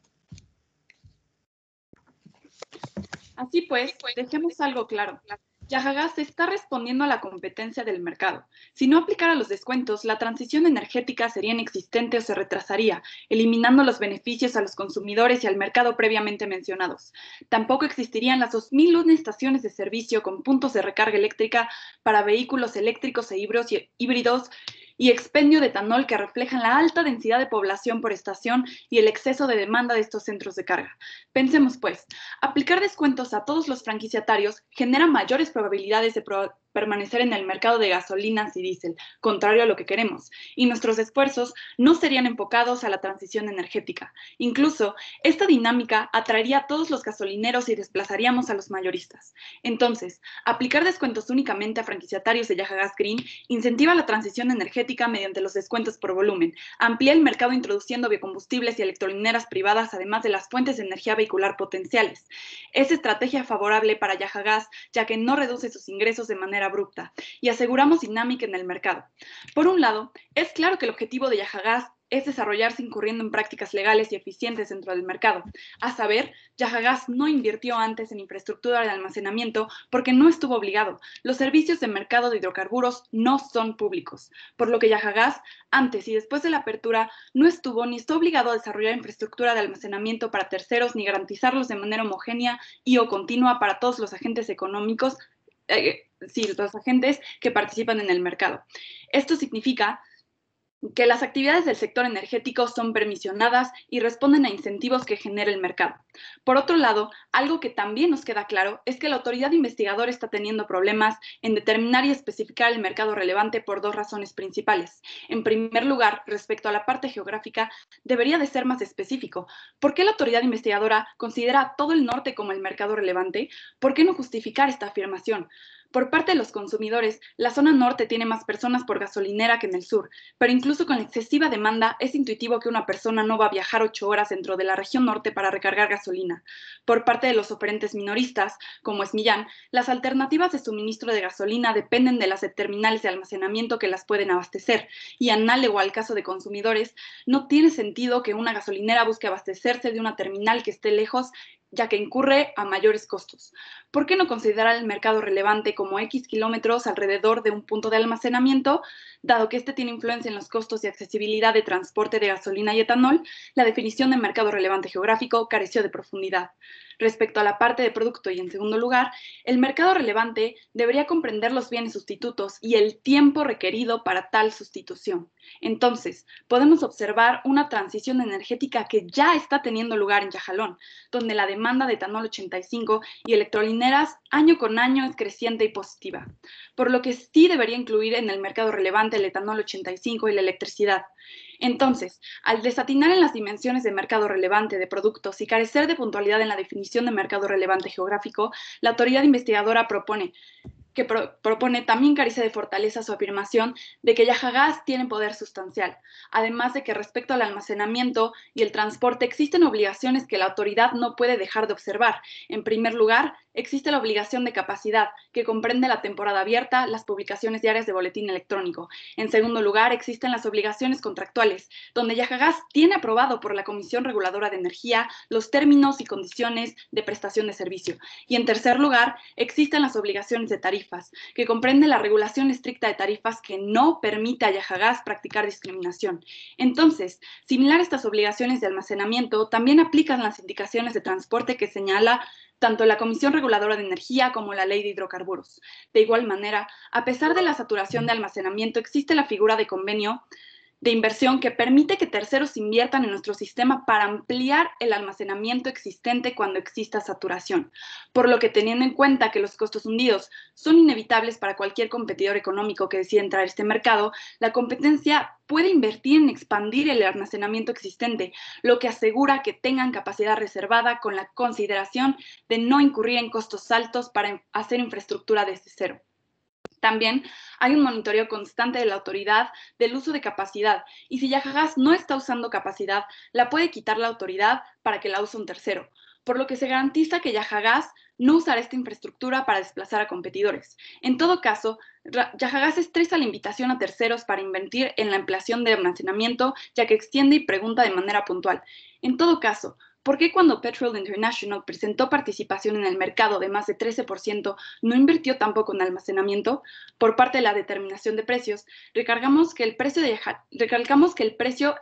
Así pues, dejemos algo claro. Yajagas está respondiendo a la competencia del mercado. Si no aplicara los descuentos, la transición energética sería inexistente o se retrasaría, eliminando los beneficios a los consumidores y al mercado previamente mencionados. Tampoco existirían las 2.001 estaciones de servicio con puntos de recarga eléctrica para vehículos eléctricos e híbridos y expendio de etanol que reflejan la alta densidad de población por estación y el exceso de demanda de estos centros de carga. Pensemos pues, aplicar descuentos a todos los franquiciatarios genera mayores probabilidades de permanecer en el mercado de gasolinas y diésel, contrario a lo que queremos, y nuestros esfuerzos no serían enfocados a la transición energética. Incluso, esta dinámica atraería a todos los gasolineros y desplazaríamos a los mayoristas. Entonces, aplicar descuentos únicamente a franquiciatarios de Yajagas Green incentiva la transición energética mediante los descuentos por volumen, amplía el mercado introduciendo biocombustibles y electrolineras privadas, además de las fuentes de energía vehicular potenciales. Es estrategia favorable para Yajagas, ya que no reduce sus ingresos de manera abrupta y aseguramos dinámica en el mercado. Por un lado, es claro que el objetivo de Yajagas es desarrollarse incurriendo en prácticas legales y eficientes dentro del mercado. A saber, Yajagas no invirtió antes en infraestructura de almacenamiento porque no estuvo obligado. Los servicios de mercado de hidrocarburos no son públicos, por lo que Yajagas, antes y después de la apertura, no estuvo ni está obligado a desarrollar infraestructura de almacenamiento para terceros ni garantizarlos de manera homogénea y o continua para todos los agentes económicos, los agentes que participan en el mercado. Esto significa que las actividades del sector energético son permisionadas y responden a incentivos que genera el mercado. Por otro lado, algo que también nos queda claro es que la autoridad investigadora está teniendo problemas en determinar y especificar el mercado relevante por dos razones principales. En primer lugar, respecto a la parte geográfica, debería de ser más específico. ¿Por qué la autoridad investigadora considera todo el norte como el mercado relevante? ¿Por qué no justificar esta afirmación? Por parte de los consumidores, la zona norte tiene más personas por gasolinera que en el sur, pero incluso con la excesiva demanda es intuitivo que una persona no va a viajar 8 horas dentro de la región norte para recargar gasolina. Por parte de los oferentes minoristas, como es Millán, las alternativas de suministro de gasolina dependen de las terminales de almacenamiento que las pueden abastecer, y análogo al caso de consumidores, no tiene sentido que una gasolinera busque abastecerse de una terminal que esté lejos, ya que incurre a mayores costos. ¿Por qué no considerar el mercado relevante como X kilómetros alrededor de un punto de almacenamiento? Dado que este tiene influencia en los costos y accesibilidad de transporte de gasolina y etanol, la definición de mercado relevante geográfico careció de profundidad. Respecto a la parte de producto y en segundo lugar, el mercado relevante debería comprender los bienes sustitutos y el tiempo requerido para tal sustitución. Entonces, podemos observar una transición energética que ya está teniendo lugar en Yajalón, donde la demanda de etanol 85 y electrolineras año con año es creciente y positiva, por lo que sí debería incluir en el mercado relevante el etanol 85 y la electricidad. Entonces, al desatinar en las dimensiones de mercado relevante de productos y carecer de puntualidad en la definición de mercado relevante geográfico, la autoridad investigadora propone también carece de fortaleza su afirmación de que Yajagas tiene poder sustancial, además de que respecto al almacenamiento y el transporte existen obligaciones que la autoridad no puede dejar de observar. En primer lugar, existe la obligación de capacidad, que comprende la temporada abierta, las publicaciones diarias de boletín electrónico. En segundo lugar, existen las obligaciones contractuales, donde Yajagas tiene aprobado por la Comisión Reguladora de Energía los términos y condiciones de prestación de servicio. Y en tercer lugar, existen las obligaciones de tarifa, que comprende la regulación estricta de tarifas que no permite a Yajagas practicar discriminación. Entonces, similar a estas obligaciones de almacenamiento, también aplican las indicaciones de transporte que señala tanto la Comisión Reguladora de Energía como la Ley de Hidrocarburos. De igual manera, a pesar de la saturación de almacenamiento, existe la figura de convenio de inversión que permite que terceros inviertan en nuestro sistema para ampliar el almacenamiento existente cuando exista saturación, por lo que teniendo en cuenta que los costos hundidos son inevitables para cualquier competidor económico que decida entrar a este mercado, la competencia puede invertir en expandir el almacenamiento existente, lo que asegura que tengan capacidad reservada con la consideración de no incurrir en costos altos para hacer infraestructura desde cero. También hay un monitoreo constante de la autoridad del uso de capacidad y si Yajagás no está usando capacidad, la puede quitar la autoridad para que la use un tercero, por lo que se garantiza que Yajagás no usará esta infraestructura para desplazar a competidores. En todo caso, Yajagás estresa la invitación a terceros para invertir en la ampliación de almacenamiento, ya que extiende y pregunta de manera puntual. En todo caso, ¿por qué cuando Petrol International presentó participación en el mercado de más de 13%, no invirtió tampoco en almacenamiento? Por parte de la determinación de precios, recalcamos que el precio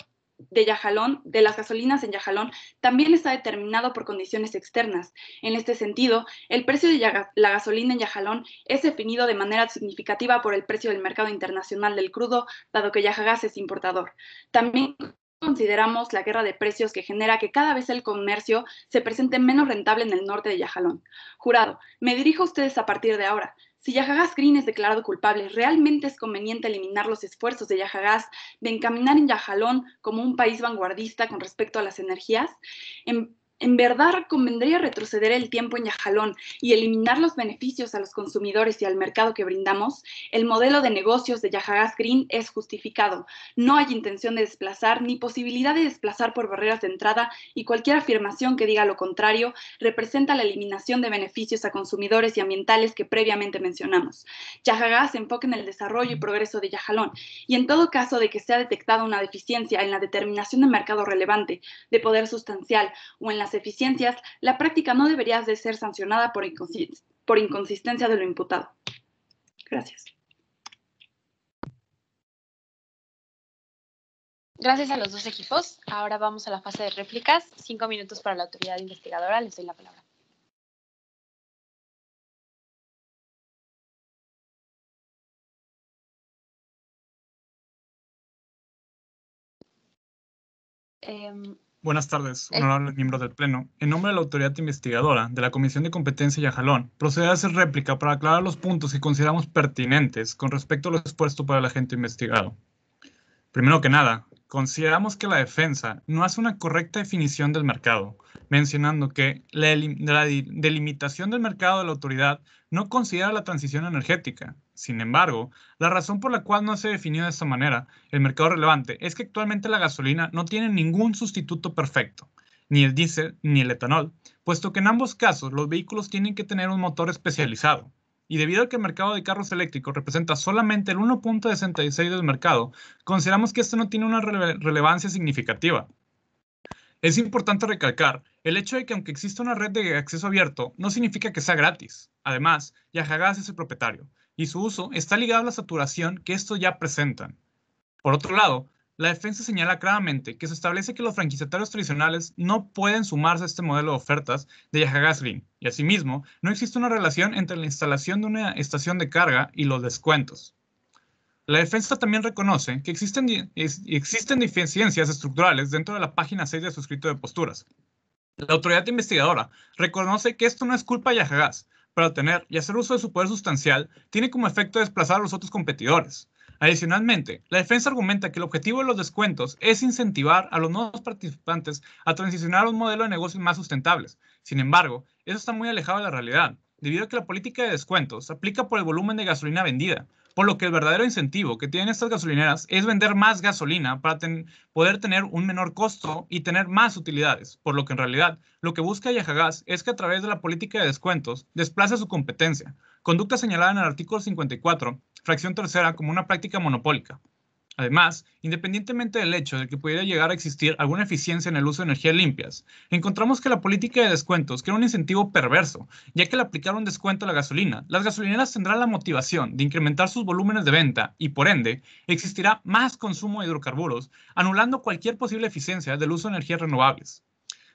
de Yahalón, de las gasolinas en Yahalón, también está determinado por condiciones externas. En este sentido, el precio de la gasolina en Yahalón es definido de manera significativa por el precio del mercado internacional del crudo, dado que Yajagás es importador. También consideramos la guerra de precios que genera que cada vez el comercio se presente menos rentable en el norte de Yahalón. Jurado, me dirijo a ustedes a partir de ahora. Si Yajagás Green es declarado culpable, ¿realmente es conveniente eliminar los esfuerzos de Yajagás de encaminar en Yahalón como un país vanguardista con respecto a las energías? En verdad, convendría retroceder el tiempo en Yahalón y eliminar los beneficios a los consumidores y al mercado que brindamos. El modelo de negocios de Yajagás Green es justificado. No hay intención de desplazar ni posibilidad de desplazar por barreras de entrada y cualquier afirmación que diga lo contrario representa la eliminación de beneficios a consumidores y ambientales que previamente mencionamos. Yajagás se enfoca en el desarrollo y progreso de Yahalón y en todo caso de que sea detectada una deficiencia en la determinación de mercado relevante, de poder sustancial o en las eficiencias, la práctica no debería de ser sancionada por inconsistencia de lo imputado. Gracias. Gracias a los dos equipos. Ahora vamos a la fase de réplicas. 5 minutos para la autoridad investigadora. Les doy la palabra. Buenas tardes, honorables miembros del Pleno. En nombre de la autoridad investigadora de la Comisión de Competencia y Yahalón, procederé a hacer réplica para aclarar los puntos que consideramos pertinentes con respecto a lo expuesto por el agente investigado. Primero que nada, consideramos que la defensa no hace una correcta definición del mercado, mencionando que la delimitación del mercado de la autoridad no considera la transición energética. Sin embargo, la razón por la cual no se definió de esta manera el mercado relevante es que actualmente la gasolina no tiene ningún sustituto perfecto, ni el diésel ni el etanol, puesto que en ambos casos los vehículos tienen que tener un motor especializado. Y debido a que el mercado de carros eléctricos representa solamente el 1.66% del mercado, consideramos que esto no tiene una relevancia significativa. Es importante recalcar el hecho de que aunque exista una red de acceso abierto, no significa que sea gratis. Además, Yajagás es el propietario, y su uso está ligado a la saturación que estos ya presentan. Por otro lado, la defensa señala claramente que se establece que los franquiciatarios tradicionales no pueden sumarse a este modelo de ofertas de Yajagás Green, y asimismo, no existe una relación entre la instalación de una estación de carga y los descuentos. La defensa también reconoce que existen deficiencias estructurales dentro de la página 6 de su escrito de posturas. La autoridad investigadora reconoce que esto no es culpa de Yajagás, pero al tener y hacer uso de su poder sustancial, tiene como efecto desplazar a los otros competidores. Adicionalmente, la defensa argumenta que el objetivo de los descuentos es incentivar a los nuevos participantes a transicionar a un modelo de negocios más sustentables. Sin embargo, eso está muy alejado de la realidad, debido a que la política de descuentos se aplica por el volumen de gasolina vendida, por lo que el verdadero incentivo que tienen estas gasolineras es vender más gasolina para poder tener un menor costo y tener más utilidades, por lo que en realidad lo que busca Yajagás es que a través de la política de descuentos desplace su competencia, conducta señalada en el artículo 54, fracción tercera, como una práctica monopólica. Además, independientemente del hecho de que pudiera llegar a existir alguna eficiencia en el uso de energías limpias, encontramos que la política de descuentos crea un incentivo perverso, ya que al aplicar un descuento a la gasolina, las gasolineras tendrán la motivación de incrementar sus volúmenes de venta y, por ende, existirá más consumo de hidrocarburos, anulando cualquier posible eficiencia del uso de energías renovables.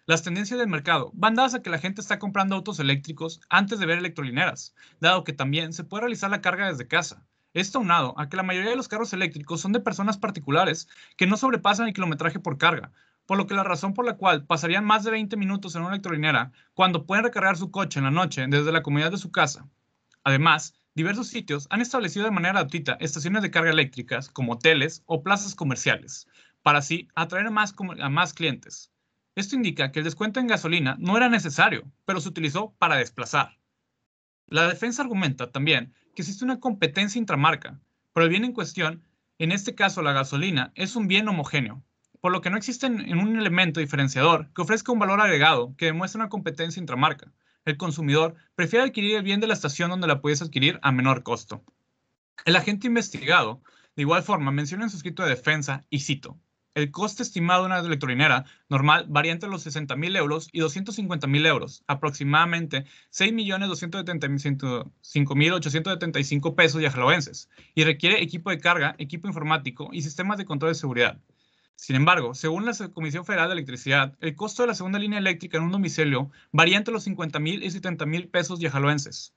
Las tendencias del mercado van dadas a que la gente está comprando autos eléctricos antes de ver electrolineras, dado que también se puede realizar la carga desde casa. Esto aunado a que la mayoría de los carros eléctricos son de personas particulares que no sobrepasan el kilometraje por carga, por lo que la razón por la cual pasarían más de 20 minutos en una electrolinera cuando pueden recargar su coche en la noche desde la comodidad de su casa. Además, diversos sitios han establecido de manera gratuita estaciones de carga eléctricas como hoteles o plazas comerciales, para así atraer a más clientes. Esto indica que el descuento en gasolina no era necesario, pero se utilizó para desplazar. La defensa argumenta también que existe una competencia intramarca, pero el bien en cuestión, en este caso la gasolina, es un bien homogéneo, por lo que no existe un elemento diferenciador que ofrezca un valor agregado que demuestre una competencia intramarca. El consumidor prefiere adquirir el bien de la estación donde la puedes adquirir a menor costo. El agente investigado, de igual forma, menciona en su escrito de defensa, y cito, el coste estimado de una electrolinera normal varía entre los 60.000 euros y 250.000 euros, aproximadamente 6.275.875 pesos yajaloenses, y requiere equipo de carga, equipo informático y sistemas de control de seguridad. Sin embargo, según la Comisión Federal de Electricidad, el costo de la segunda línea eléctrica en un domicilio varía entre los 50.000 y 70.000 pesos yajaloenses.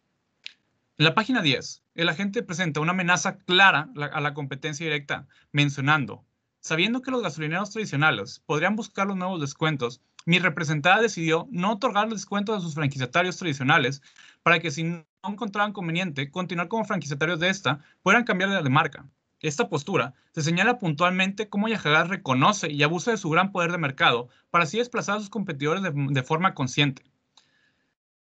En la página 10, el agente presenta una amenaza clara a la competencia directa, mencionando, sabiendo que los gasolineros tradicionales podrían buscar los nuevos descuentos, mi representada decidió no otorgar los descuentos a sus franquiciatarios tradicionales para que si no encontraban conveniente continuar como franquiciatarios de esta, puedan cambiar de marca. Esta postura se señala puntualmente cómo Yajagás reconoce y abusa de su gran poder de mercado para así desplazar a sus competidores de forma consciente.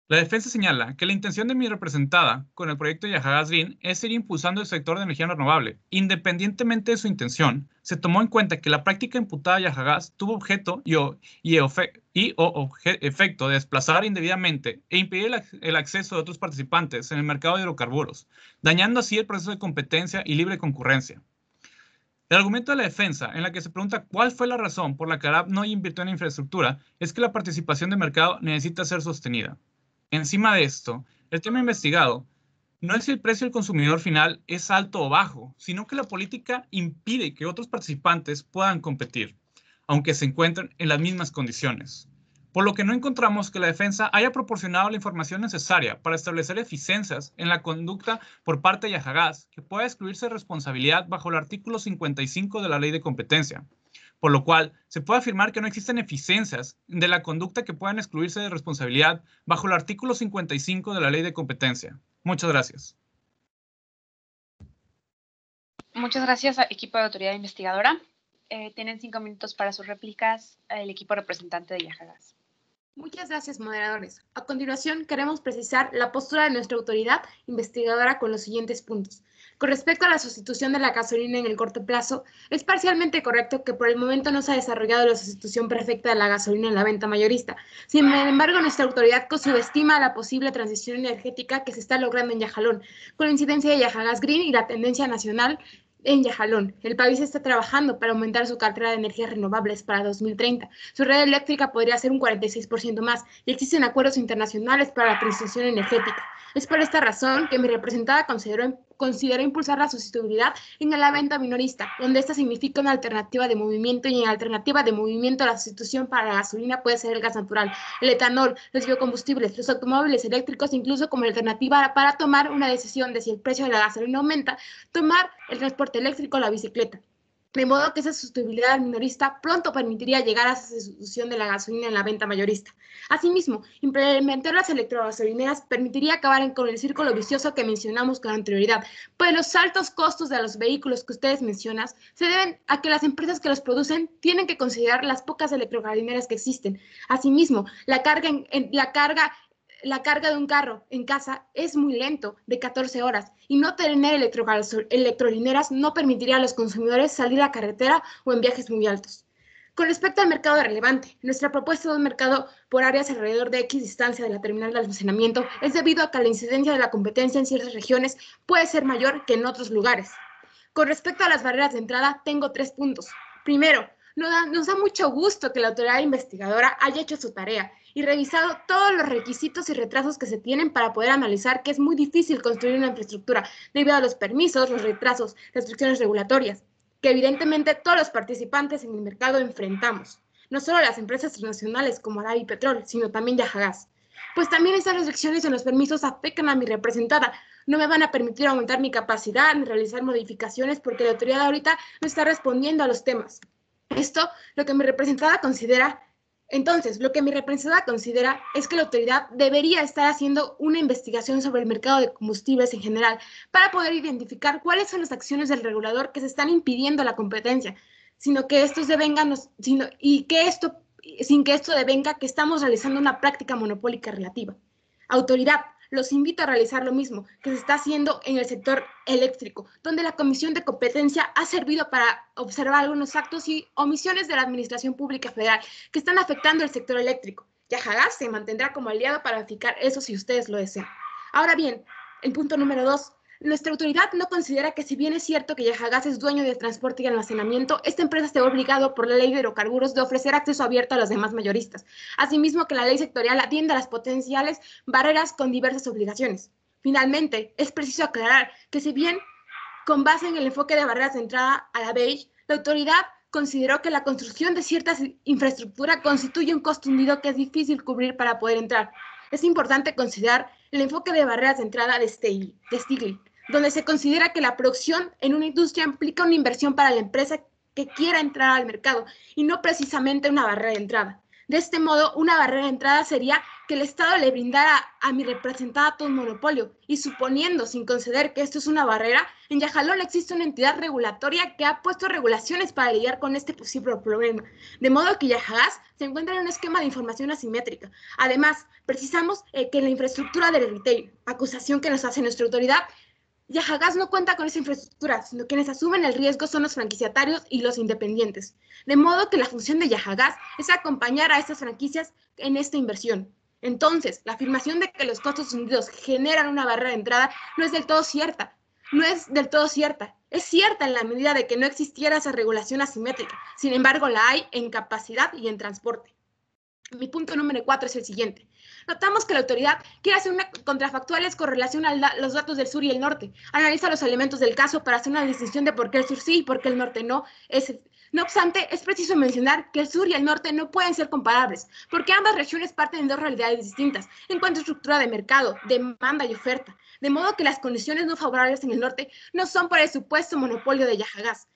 La defensa señala que la intención de mi representada con el proyecto Yajagás Green es seguir impulsando el sector de energía renovable. Independientemente de su intención, se tomó en cuenta que la práctica imputada a Yajagás tuvo objeto y efecto de desplazar indebidamente e impedir el acceso de otros participantes en el mercado de hidrocarburos, dañando así el proceso de competencia y libre concurrencia. El argumento de la defensa, en la que se pregunta cuál fue la razón por la que Arab no invirtió en infraestructura, es que la participación de mercado necesita ser sostenida. Encima de esto, el tema investigado no es si el precio del consumidor final es alto o bajo, sino que la política impide que otros participantes puedan competir, aunque se encuentren en las mismas condiciones. Por lo que no encontramos que la defensa haya proporcionado la información necesaria para establecer eficiencias en la conducta por parte de Yajagás que pueda excluirse de responsabilidad bajo el artículo 55 de la Ley de Competencia, por lo cual se puede afirmar que no existen eficiencias de la conducta que puedan excluirse de responsabilidad bajo el artículo 55 de la Ley de Competencia. Muchas gracias. Muchas gracias, equipo de autoridad investigadora. Tienen 5 minutos para sus réplicas el equipo representante de Yajagás. Muchas gracias, moderadores. A continuación, queremos precisar la postura de nuestra autoridad investigadora con los siguientes puntos. Con respecto a la sustitución de la gasolina en el corto plazo, es parcialmente correcto que por el momento no se ha desarrollado la sustitución perfecta de la gasolina en la venta mayorista. Sin embargo, nuestra autoridad subestima la posible transición energética que se está logrando en Yajalón, con la incidencia de Yajagás Green y la tendencia nacional en Yajalón. El país está trabajando para aumentar su cartera de energías renovables para 2030. Su red eléctrica podría ser un 46% más y existen acuerdos internacionales para la transición energética. Es por esta razón que mi representada consideró impulsar la sustituibilidad en la venta minorista, donde esta significa una alternativa de movimiento y en alternativa de movimiento la sustitución para la gasolina puede ser el gas natural, el etanol, los biocombustibles, los automóviles eléctricos, incluso como alternativa para tomar una decisión de si el precio de la gasolina aumenta, tomar el transporte eléctrico o la bicicleta. De modo que esa sustituibilidad minorista pronto permitiría llegar a esa sustitución de la gasolina en la venta mayorista. Asimismo, implementar las electrogasolineras permitiría acabar con el círculo vicioso que mencionamos con anterioridad, pues los altos costos de los vehículos que ustedes mencionan se deben a que las empresas que los producen tienen que considerar las pocas electrogasolineras que existen. Asimismo, la carga de un carro en casa es muy lento, de 14 horas, y no tener electrolineras no permitiría a los consumidores salir a carretera o en viajes muy altos. Con respecto al mercado relevante, nuestra propuesta de un mercado por áreas alrededor de X distancia de la terminal de almacenamiento es debido a que la incidencia de la competencia en ciertas regiones puede ser mayor que en otros lugares. Con respecto a las barreras de entrada, tengo 3 puntos. Primero, nos da mucho gusto que la autoridad investigadora haya hecho su tarea y revisado todos los requisitos y retrasos que se tienen para poder analizar que es muy difícil construir una infraestructura debido a los permisos, los retrasos, restricciones regulatorias, que evidentemente todos los participantes en el mercado enfrentamos. No solo las empresas transnacionales como Arab y Petrol, sino también Yajagás. Pues también esas restricciones en los permisos afectan a mi representada, no me van a permitir aumentar mi capacidad ni realizar modificaciones porque la autoridad ahorita no está respondiendo a los temas. Esto, lo que mi representada considera, entonces, lo que mi representada considera es que la autoridad debería estar haciendo una investigación sobre el mercado de combustibles en general para poder identificar cuáles son las acciones del regulador que se están impidiendo la competencia, sin que esto devenga que estamos realizando una práctica monopólica relativa. Autoridad, los invito a realizar lo mismo que se está haciendo en el sector eléctrico, donde la Comisión de Competencia ha servido para observar algunos actos y omisiones de la Administración Pública Federal que están afectando el sector eléctrico. Yahagas se mantendrá como aliado para verificar eso si ustedes lo desean. Ahora bien, el punto número 2. Nuestra autoridad no considera que, si bien es cierto que Yahagas es dueño de transporte y almacenamiento, esta empresa esté obligado por la ley de hidrocarburos de ofrecer acceso abierto a los demás mayoristas. Asimismo, que la ley sectorial atienda a las potenciales barreras con diversas obligaciones. Finalmente, es preciso aclarar que, si bien con base en el enfoque de barreras de entrada a la BEI, la autoridad consideró que la construcción de cierta infraestructura constituye un costo hundido que es difícil cubrir para poder entrar. Es importante considerar el enfoque de barreras de entrada de Stiglitz, donde se considera que la producción en una industria implica una inversión para la empresa que quiera entrar al mercado y no precisamente una barrera de entrada. De este modo, una barrera de entrada sería que el Estado le brindara a mi representada todo un monopolio, y suponiendo, sin conceder que esto es una barrera, en Yahalón existe una entidad regulatoria que ha puesto regulaciones para lidiar con este posible problema, de modo que Yahagas se encuentra en un esquema de información asimétrica. Además, precisamos que la infraestructura del retail, acusación que nos hace nuestra autoridad, Yahagas no cuenta con esa infraestructura, sino quienes asumen el riesgo son los franquiciatarios y los independientes. De modo que la función de Yahagas es acompañar a estas franquicias en esta inversión. Entonces, la afirmación de que los costos hundidos generan una barrera de entrada no es del todo cierta. Es cierta en la medida de que no existiera esa regulación asimétrica. Sin embargo, la hay en capacidad y en transporte. Mi punto número 4 es el siguiente. Notamos que la autoridad quiere hacer contrafactuales con relación a los datos del sur y el norte. Analiza los elementos del caso para hacer una distinción de por qué el sur sí y por qué el norte no. No obstante, es preciso mencionar que el sur y el norte no pueden ser comparables, porque ambas regiones parten de dos realidades distintas en cuanto a estructura de mercado, demanda y oferta. De modo que las condiciones no favorables en el norte no son por el supuesto monopolio de Yahagas.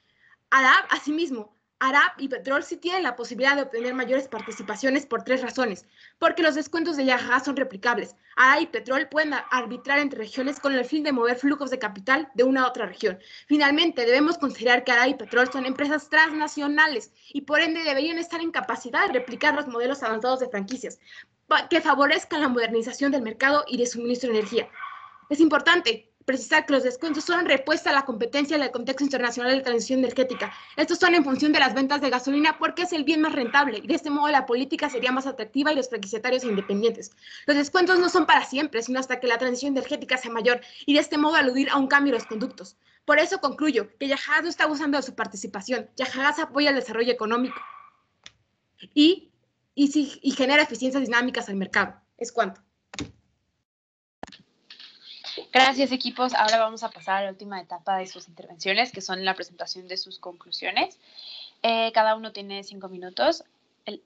Asimismo, Arab y Petrol sí tienen la posibilidad de obtener mayores participaciones por 3 razones. Porque los descuentos de Yahagas son replicables. Arab y Petrol pueden arbitrar entre regiones con el fin de mover flujos de capital de una a otra región. Finalmente, debemos considerar que Arab y Petrol son empresas transnacionales y por ende deberían estar en capacidad de replicar los modelos avanzados de franquicias que favorezcan la modernización del mercado y de suministro de energía. Es importante precisar que los descuentos son en respuesta a la competencia en el contexto internacional de transición energética. Estos son en función de las ventas de gasolina porque es el bien más rentable y de este modo la política sería más atractiva y los franquiciatarios independientes. Los descuentos no son para siempre, sino hasta que la transición energética sea mayor y de este modo aludir a un cambio en los conductos. Por eso concluyo que Yahagas no está abusando de su participación. Yahagas apoya el desarrollo económico y genera eficiencias dinámicas al mercado. Es cuanto. Gracias, equipos. Ahora vamos a pasar a la última etapa de sus intervenciones, que son la presentación de sus conclusiones. Cada uno tiene 5 minutos.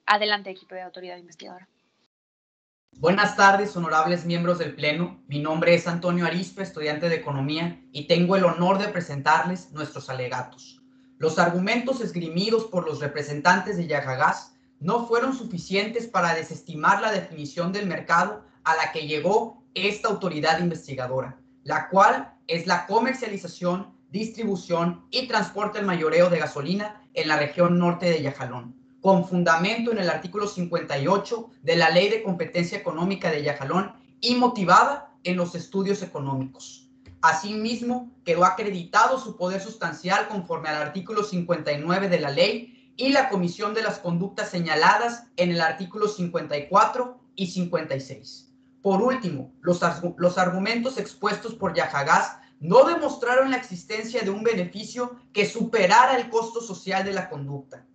Adelante, equipo de autoridad investigadora. Buenas tardes, honorables miembros del Pleno. Mi nombre es Antonio Arispe, estudiante de Economía, y tengo el honor de presentarles nuestros alegatos. Los argumentos esgrimidos por los representantes de Yahagas no fueron suficientes para desestimar la definición del mercado a la que llegó esta autoridad investigadora, la cual es la comercialización, distribución y transporte al mayoreo de gasolina en la región norte de Yahalón, con fundamento en el artículo 58 de la Ley de Competencia Económica de Yahalón y motivada en los estudios económicos. Asimismo, quedó acreditado su poder sustancial conforme al artículo 59 de la ley y la comisión de las conductas señaladas en el artículo 54 y 56. Por último, los argumentos expuestos por Yahagas no demostraron la existencia de un beneficio que superara el costo social de la conducta.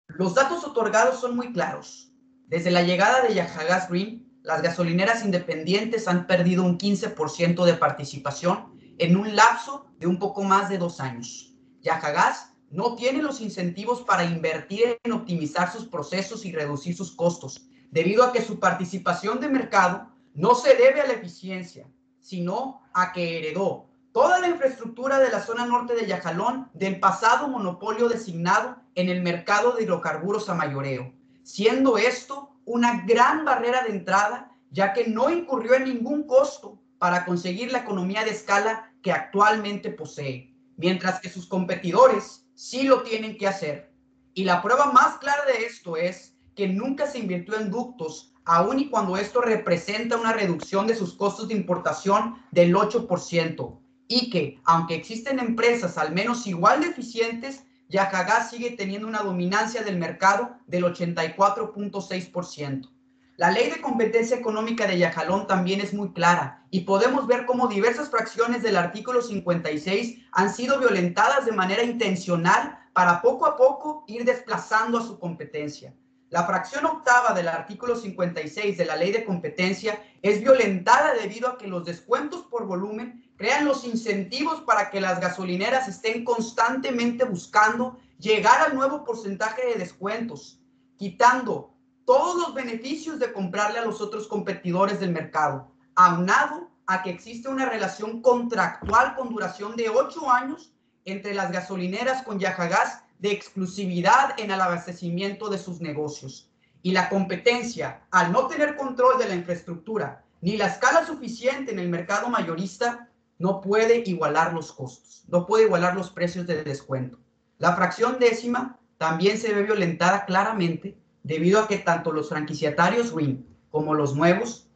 Los datos otorgados son muy claros. Desde la llegada de Yahagas Green, las gasolineras independientes han perdido un 15% de participación en un lapso de un poco más de 2 años. Yahagas no tiene los incentivos para invertir en optimizar sus procesos y reducir sus costos, debido a que su participación de mercado no se debe a la eficiencia, sino a que heredó toda la infraestructura de la zona norte de Yajalón del pasado monopolio designado en el mercado de hidrocarburos a mayoreo, siendo esto una gran barrera de entrada, ya que no incurrió en ningún costo para conseguir la economía de escala que actualmente posee, mientras que sus competidores sí lo tienen que hacer. Y la prueba más clara de esto es que nunca se invirtió en ductos, aun y cuando esto representa una reducción de sus costos de importación del 8%, y que, aunque existen empresas al menos igual de eficientes, Yajagás sigue teniendo una dominancia del mercado del 84.6%. La ley de competencia económica de Yajalón también es muy clara y podemos ver cómo diversas fracciones del artículo 56 han sido violentadas de manera intencional para poco a poco ir desplazando a su competencia. La fracción octava del artículo 56 de la ley de competencia es violentada debido a que los descuentos por volumen crean los incentivos para que las gasolineras estén constantemente buscando llegar al nuevo porcentaje de descuentos, quitando todos los beneficios de comprarle a los otros competidores del mercado, aunado a que existe una relación contractual con duración de 8 años entre las gasolineras con Yajagás de exclusividad en el abastecimiento de sus negocios. Y la competencia, al no tener control de la infraestructura ni la escala suficiente en el mercado mayorista, no puede igualar los costos, no puede igualar los precios de descuento. La fracción décima también se ve violentada claramente debido a que tanto los franquiciatarios RIN como los nuevos,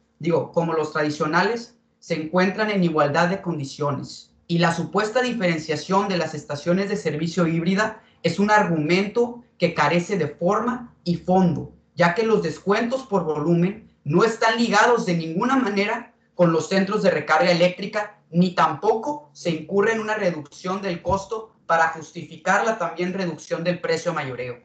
como los tradicionales, se encuentran en igualdad de condiciones. Y la supuesta diferenciación de las estaciones de servicio híbrida es un argumento que carece de forma y fondo, ya que los descuentos por volumen no están ligados de ninguna manera con los centros de recarga eléctrica, ni tampoco se incurre en una reducción del costo para justificar la también reducción del precio a mayoreo.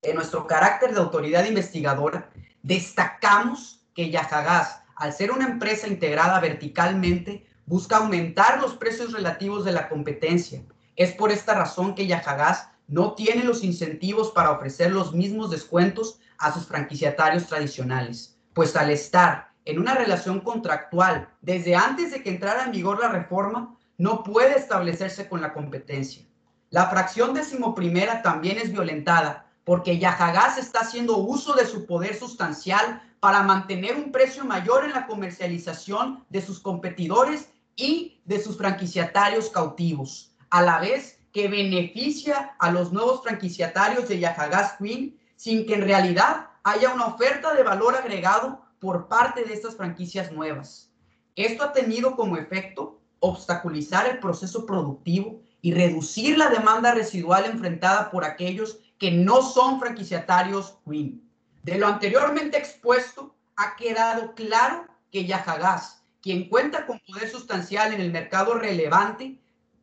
En nuestro carácter de autoridad investigadora, destacamos que Yajagás, al ser una empresa integrada verticalmente, busca aumentar los precios relativos de la competencia. Es por esta razón que Yajagás no tiene los incentivos para ofrecer los mismos descuentos a sus franquiciatarios tradicionales, pues al estar en una relación contractual desde antes de que entrara en vigor la reforma, no puede establecerse con la competencia. La fracción 11ª también es violentada porque Yajagás está haciendo uso de su poder sustancial para mantener un precio mayor en la comercialización de sus competidores y de sus franquiciatarios cautivos, a la vez que beneficia a los nuevos franquiciatarios de Yajagás Queen sin que en realidad haya una oferta de valor agregado por parte de estas franquicias nuevas. Esto ha tenido como efecto obstaculizar el proceso productivo y reducir la demanda residual enfrentada por aquellos que no son franquiciatarios Queen. De lo anteriormente expuesto, ha quedado claro que Yajagás, quien cuenta con poder sustancial en el mercado relevante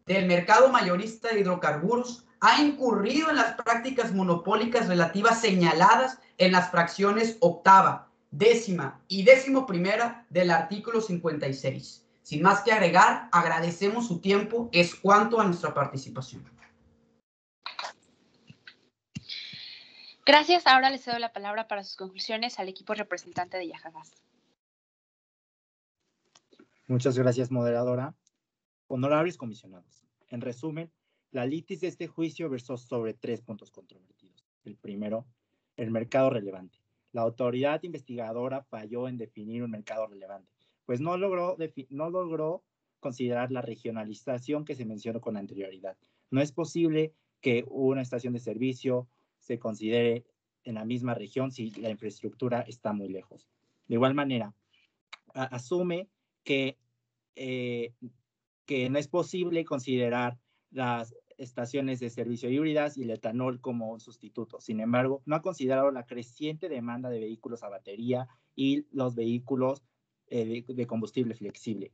del mercado mayorista de hidrocarburos, ha incurrido en las prácticas monopólicas relativas señaladas en las fracciones octava, décima y 11ª del artículo 56. Sin más que agregar, agradecemos su tiempo. Es cuanto a nuestra participación. Gracias. Ahora le cedo la palabra para sus conclusiones al equipo representante de Yajagás. Muchas gracias, moderadora. Honorables comisionados, en resumen, la litis de este juicio versó sobre 3 puntos controvertidos. El primero, el mercado relevante. La autoridad investigadora falló en definir un mercado relevante, pues no logró considerar la regionalización que se mencionó con anterioridad. No es posible que una estación de servicio se considere en la misma región si la infraestructura está muy lejos. De igual manera, asume que no es posible considerar las estaciones de servicio híbridas y el etanol como un sustituto. Sin embargo, no ha considerado la creciente demanda de vehículos a batería y los vehículos de combustible flexible.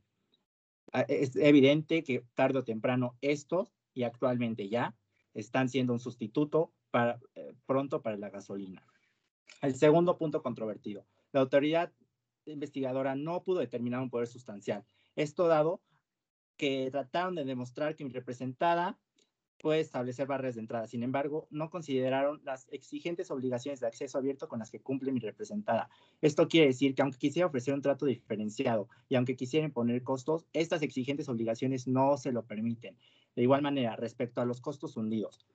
Es evidente que tarde o temprano estos, y actualmente ya, están siendo un sustituto pronto para la gasolina. El segundo punto controvertido. La autoridad investigadora no pudo determinar un poder sustancial. Esto dado que trataron de demostrar que mi representada puede establecer barreras de entrada. Sin embargo, no consideraron las exigentes obligaciones de acceso abierto con las que cumple mi representada. Esto quiere decir que aunque quisiera ofrecer un trato diferenciado y aunque quisiera imponer costos, estas exigentes obligaciones no se lo permiten. De igual manera, respecto a los costos hundidos.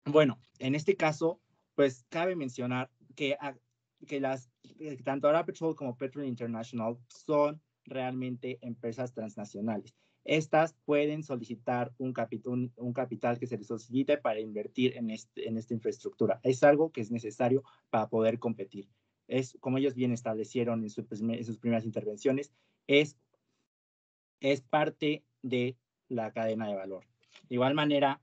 Bueno, en este caso, pues cabe mencionar que tanto Arapetrol como Petrol International son realmente empresas transnacionales. Estas pueden solicitar un capital que se les solicite para invertir en esta infraestructura. Es algo que es necesario para poder competir. Es, como ellos bien establecieron en sus primeras intervenciones, es parte de la cadena de valor. De igual manera,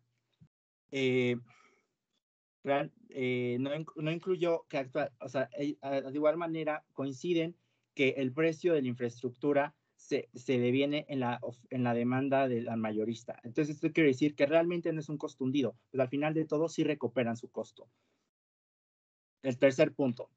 no incluyó que de igual manera coinciden que el precio de la infraestructura se deviene en la demanda del mayorista. Entonces, esto quiere decir que realmente no es un costo hundido, pero al final de todo sí recuperan su costo. El tercer punto.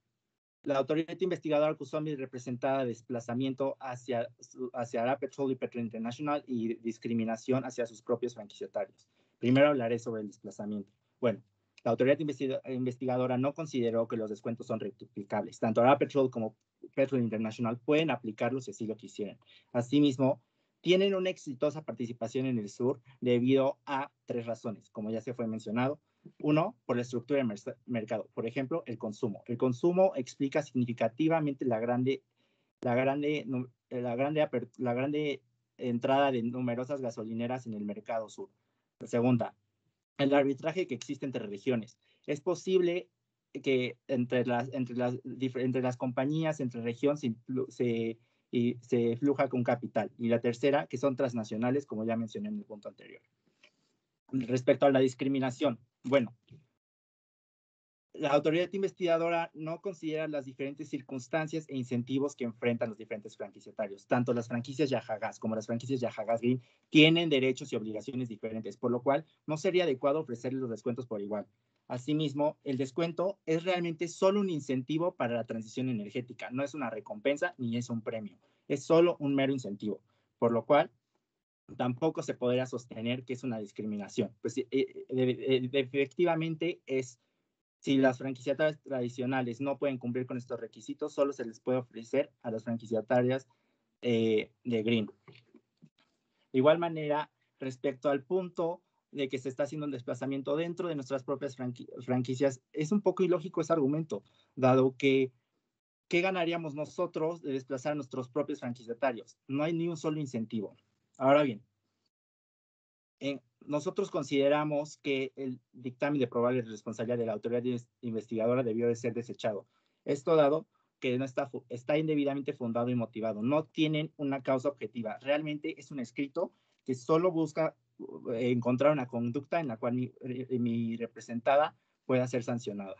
La autoridad investigadora acusó a mi representada de desplazamiento hacia Arapetrol y Petrol International y discriminación hacia sus propios franquiciatarios. Primero hablaré sobre el desplazamiento. Bueno, la autoridad investigadora no consideró que los descuentos son rectificables. Tanto Arapetrol como Petrol International pueden aplicarlos si así lo quisieran. Asimismo, tienen una exitosa participación en el sur debido a 3 razones, como ya se fue mencionado. 1, por la estructura del mercado. Por ejemplo, el consumo. El consumo explica significativamente la grande entrada de numerosas gasolineras en el mercado sur. La segunda, el arbitraje que existe entre regiones. Es posible que entre las compañías, entre regiones, se fluja con capital. Y la tercera, que son transnacionales, como ya mencioné en el punto anterior. Respecto a la discriminación, bueno, la autoridad investigadora no considera las diferentes circunstancias e incentivos que enfrentan los diferentes franquiciatarios. Tanto las franquicias Yahagas como las franquicias Yahagas Green tienen derechos y obligaciones diferentes, por lo cual no sería adecuado ofrecerles los descuentos por igual. Asimismo, el descuento es realmente solo un incentivo para la transición energética, no es una recompensa ni es un premio, es solo un mero incentivo, por lo cual tampoco se podría sostener que es una discriminación. Pues efectivamente si las franquiciatarias tradicionales no pueden cumplir con estos requisitos, solo se les puede ofrecer a las franquiciatarias de Green. De igual manera, respecto al punto de que se está haciendo un desplazamiento dentro de nuestras propias franquicias, es un poco ilógico ese argumento, dado que ¿qué ganaríamos nosotros de desplazar a nuestros propios franquiciatarios? No hay ni un solo incentivo. Ahora bien, nosotros consideramos que el dictamen de probable responsabilidad de la autoridad investigadora debió de ser desechado. Esto dado que no está indebidamente fundado y motivado. No tienen una causa objetiva. Realmente es un escrito que solo busca encontrar una conducta en la cual mi representada pueda ser sancionada.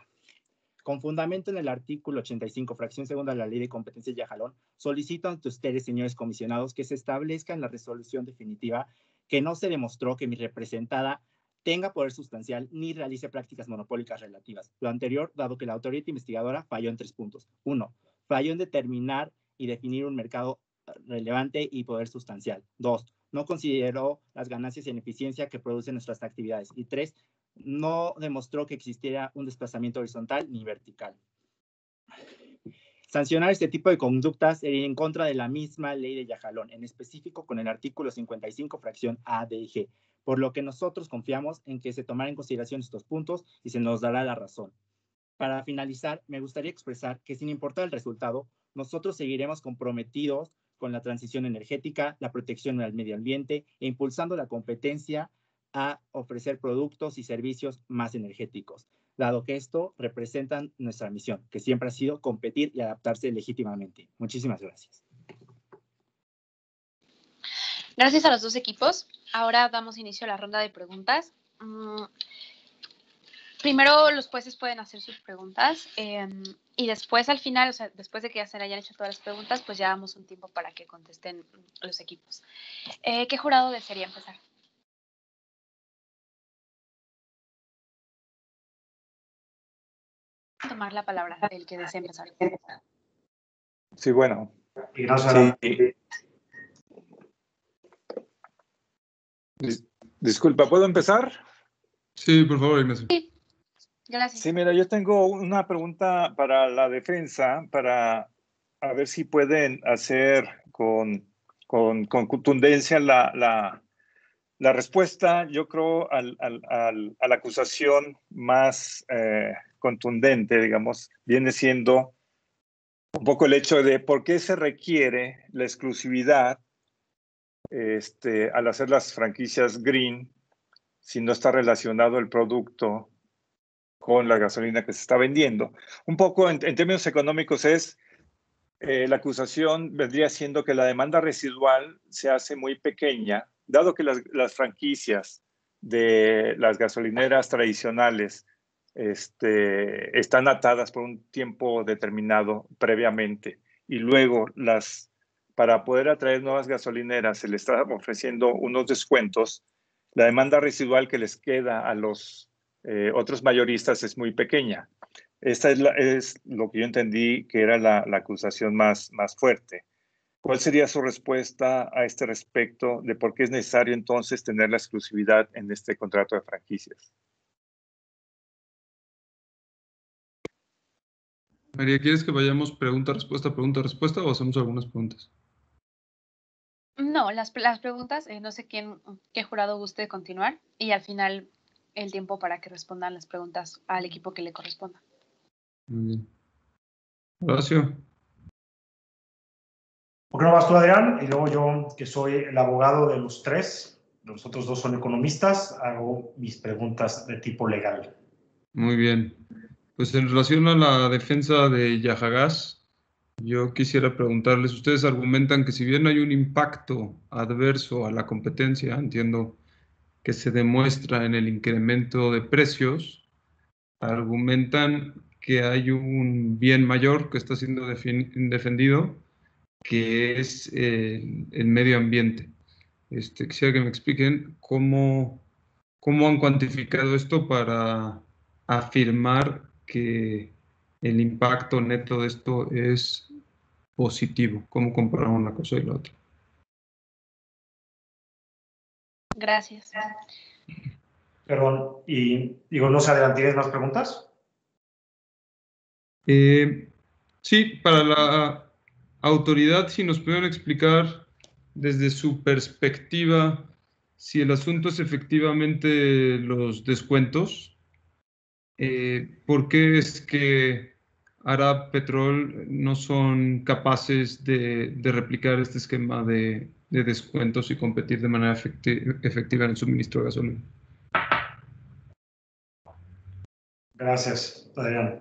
Con fundamento en el artículo 85, fracción segunda de la Ley de Competencias Yajalón, solicito ante ustedes, señores comisionados, que se establezca en la resolución definitiva que no se demostró que mi representada tenga poder sustancial ni realice prácticas monopólicas relativas. Lo anterior, dado que la autoridad investigadora falló en 3 puntos. 1, falló en determinar y definir un mercado relevante y poder sustancial. 2, no consideró las ganancias en eficiencia que producen nuestras actividades. Y 3, no demostró que existiera un desplazamiento horizontal ni vertical. Sancionar este tipo de conductas sería en contra de la misma ley de Yajalón, en específico con el artículo 55, fracción A, D y G, por lo que nosotros confiamos en que se tomará en consideración estos puntos y se nos dará la razón. Para finalizar, me gustaría expresar que sin importar el resultado, nosotros seguiremos comprometidos con la transición energética, la protección al medio ambiente e impulsando la competencia a ofrecer productos y servicios más energéticos, dado que esto representa nuestra misión, que siempre ha sido competir y adaptarse legítimamente. Muchísimas gracias. Gracias a los dos equipos. Ahora damos inicio a la ronda de preguntas. Primero los jueces pueden hacer sus preguntas y después al final, o sea, después de que ya se hayan hecho todas las preguntas, pues ya damos un tiempo para que contesten los equipos. ¿Qué jurado desearía empezar? Tomar la palabra, el que desee empezar. Sí, bueno. Sí. Disculpa, ¿puedo empezar? Sí, por favor, Ignacio. Gracias. Sí, mira, yo tengo una pregunta para la defensa, para a ver si pueden hacer con contundencia la respuesta. Yo creo a la acusación más contundente, digamos, viene siendo un poco el hecho de por qué se requiere la exclusividad al hacer las franquicias green si no está relacionado el producto con la gasolina que se está vendiendo. Un poco en términos económicos es, la acusación vendría siendo que la demanda residual se hace muy pequeña, dado que las franquicias de las gasolineras tradicionales están atadas por un tiempo determinado previamente y luego para poder atraer nuevas gasolineras se les está ofreciendo unos descuentos. La demanda residual que les queda a los otros mayoristas es muy pequeña. Esta es lo que yo entendí que era la acusación más fuerte. ¿Cuál sería su respuesta a este respecto de por qué es necesario entonces tener la exclusividad en este contrato de franquicias? María, ¿quieres que vayamos pregunta-respuesta o hacemos algunas preguntas? No, las preguntas, no sé qué jurado guste continuar y al final el tiempo para que respondan las preguntas al equipo que le corresponda. Muy bien. Horacio. ¿Por qué no vas tú, Adrián? Y luego yo, que soy el abogado de los tres, los otros dos son economistas, hago mis preguntas de tipo legal. Muy bien. Pues en relación a la defensa de Yahagas, yo quisiera preguntarles, ustedes argumentan que si bien hay un impacto adverso a la competencia, entiendo que se demuestra en el incremento de precios, argumentan que hay un bien mayor que está siendo defendido, que es el medio ambiente. Quisiera que me expliquen cómo han cuantificado esto para afirmar que el impacto neto de esto es positivo. ¿Cómo comparamos una cosa y la otra? Gracias. Perdón, y digo, no sé, Adrián, ¿tienes más preguntas? Sí, para la autoridad, si nos pueden explicar desde su perspectiva si el asunto es efectivamente los descuentos, ¿por qué es que Arab Petrol no son capaces de replicar este esquema de descuentos y competir de manera efectiva en el suministro de gasolina? Gracias, Adrián.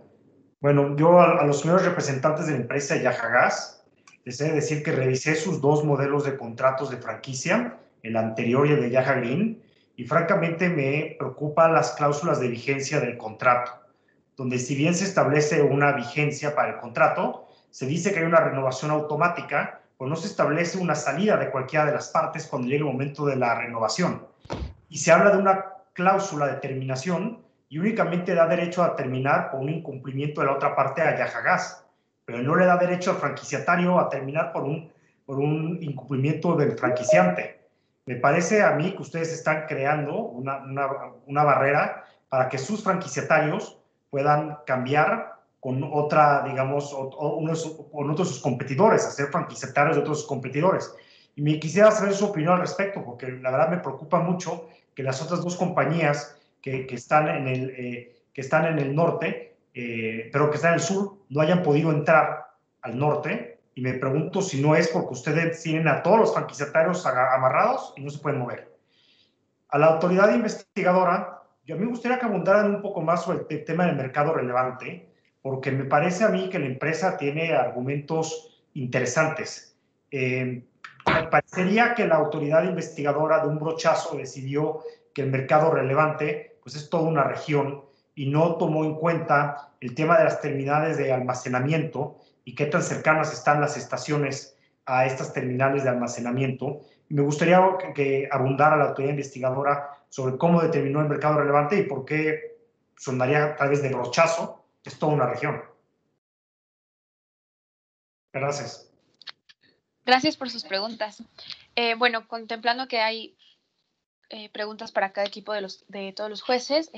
Bueno, yo a los señores representantes de la empresa Yahagas les he de decir que revisé sus dos modelos de contratos de franquicia, el anterior y el de Yaha Green, y francamente me preocupan las cláusulas de vigencia del contrato, donde si bien se establece una vigencia para el contrato, se dice que hay una renovación automática, pues no se establece una salida de cualquiera de las partes cuando llegue el momento de la renovación. Y se habla de una cláusula de terminación y únicamente da derecho a terminar por un incumplimiento de la otra parte a Yahagas, pero no le da derecho al franquiciatario a terminar por un incumplimiento del franquiciante. Me parece a mí que ustedes están creando una barrera para que sus franquiciatarios puedan cambiar con otra, digamos, con otros de sus competidores, hacer franquiciatarios de otros sus competidores. Y me quisiera saber su opinión al respecto, porque la verdad me preocupa mucho que las otras dos compañías que están en el norte, pero que están en el sur, no hayan podido entrar al norte. Y me pregunto si no es porque ustedes tienen a todos los franquiciatarios amarrados y no se pueden mover. A la autoridad investigadora, yo a mí me gustaría que abundaran un poco más sobre el tema del mercado relevante, porque me parece a mí que la empresa tiene argumentos interesantes. Parecería que la autoridad investigadora de un brochazo decidió que el mercado relevante pues es toda una región y no tomó en cuenta el tema de las terminales de almacenamiento y qué tan cercanas están las estaciones a estas terminales de almacenamiento. Y me gustaría que abundara la autoridad investigadora sobre cómo determinó el mercado relevante y por qué sonaría tal vez de brochazo, es toda una región. Gracias. Gracias por sus preguntas. Bueno, contemplando que hay preguntas para cada equipo de todos los jueces.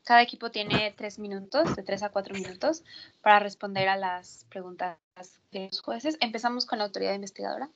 Cada equipo tiene 3 minutos, de 3 a 4 minutos, para responder a las preguntas de los jueces. Empezamos con la autoridad investigadora.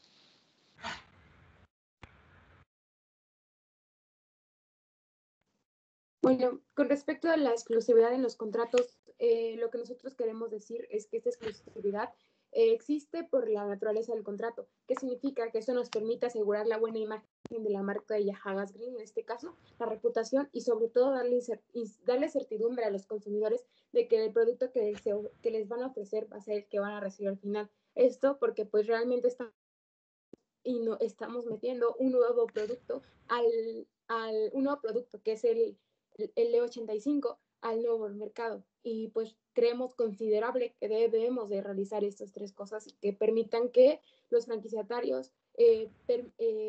Bueno, con respecto a la exclusividad en los contratos, lo que nosotros queremos decir es que esta exclusividad existe por la naturaleza del contrato. ¿Qué significa? Que eso nos permite asegurar la buena imagen de la marca de Yahagas Green, en este caso, la reputación, y sobre todo darle certidumbre a los consumidores de que el producto que les van a ofrecer va a ser el que van a recibir al final. Esto porque pues realmente estamos metiendo un nuevo producto un nuevo producto que es el E85 al nuevo mercado, y pues creemos considerable que debemos de realizar estas 3 cosas y que permitan que los franquiciatarios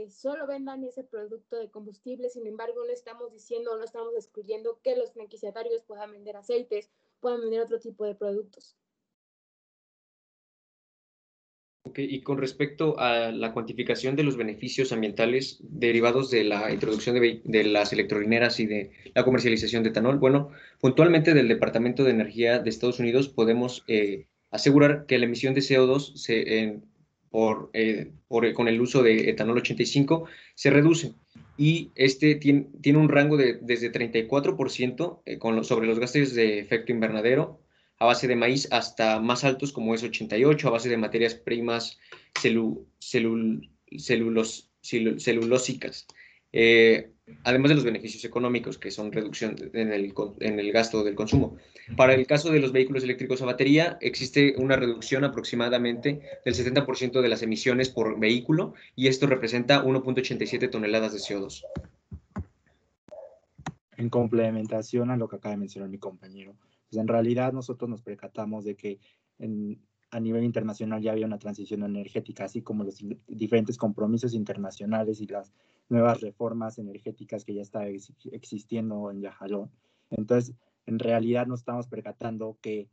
solo vendan ese producto de combustible. Sin embargo, no estamos diciendo, no estamos excluyendo que los franquiciatarios puedan vender aceites, puedan vender otro tipo de productos. Okay, y con respecto a la cuantificación de los beneficios ambientales derivados de la introducción de las electrolineras y de la comercialización de etanol, bueno, puntualmente del Departamento de Energía de Estados Unidos podemos asegurar que la emisión de CO2 con el uso de etanol 85 se reduce, y este tiene un rango de desde 34% sobre los gases de efecto invernadero a base de maíz, hasta más altos como es 88, a base de materias primas celulósicas. Además de los beneficios económicos, que son reducción en el gasto del consumo. Para el caso de los vehículos eléctricos a batería, existe una reducción aproximadamente del 70% de las emisiones por vehículo, y esto representa 1.87 toneladas de CO2. En complementación a lo que acaba de mencionar mi compañero, pues en realidad nosotros nos percatamos de que a nivel internacional ya había una transición energética, así como los diferentes compromisos internacionales y las nuevas reformas energéticas que ya está existiendo en Yajalón. Entonces, en realidad nos estamos percatando que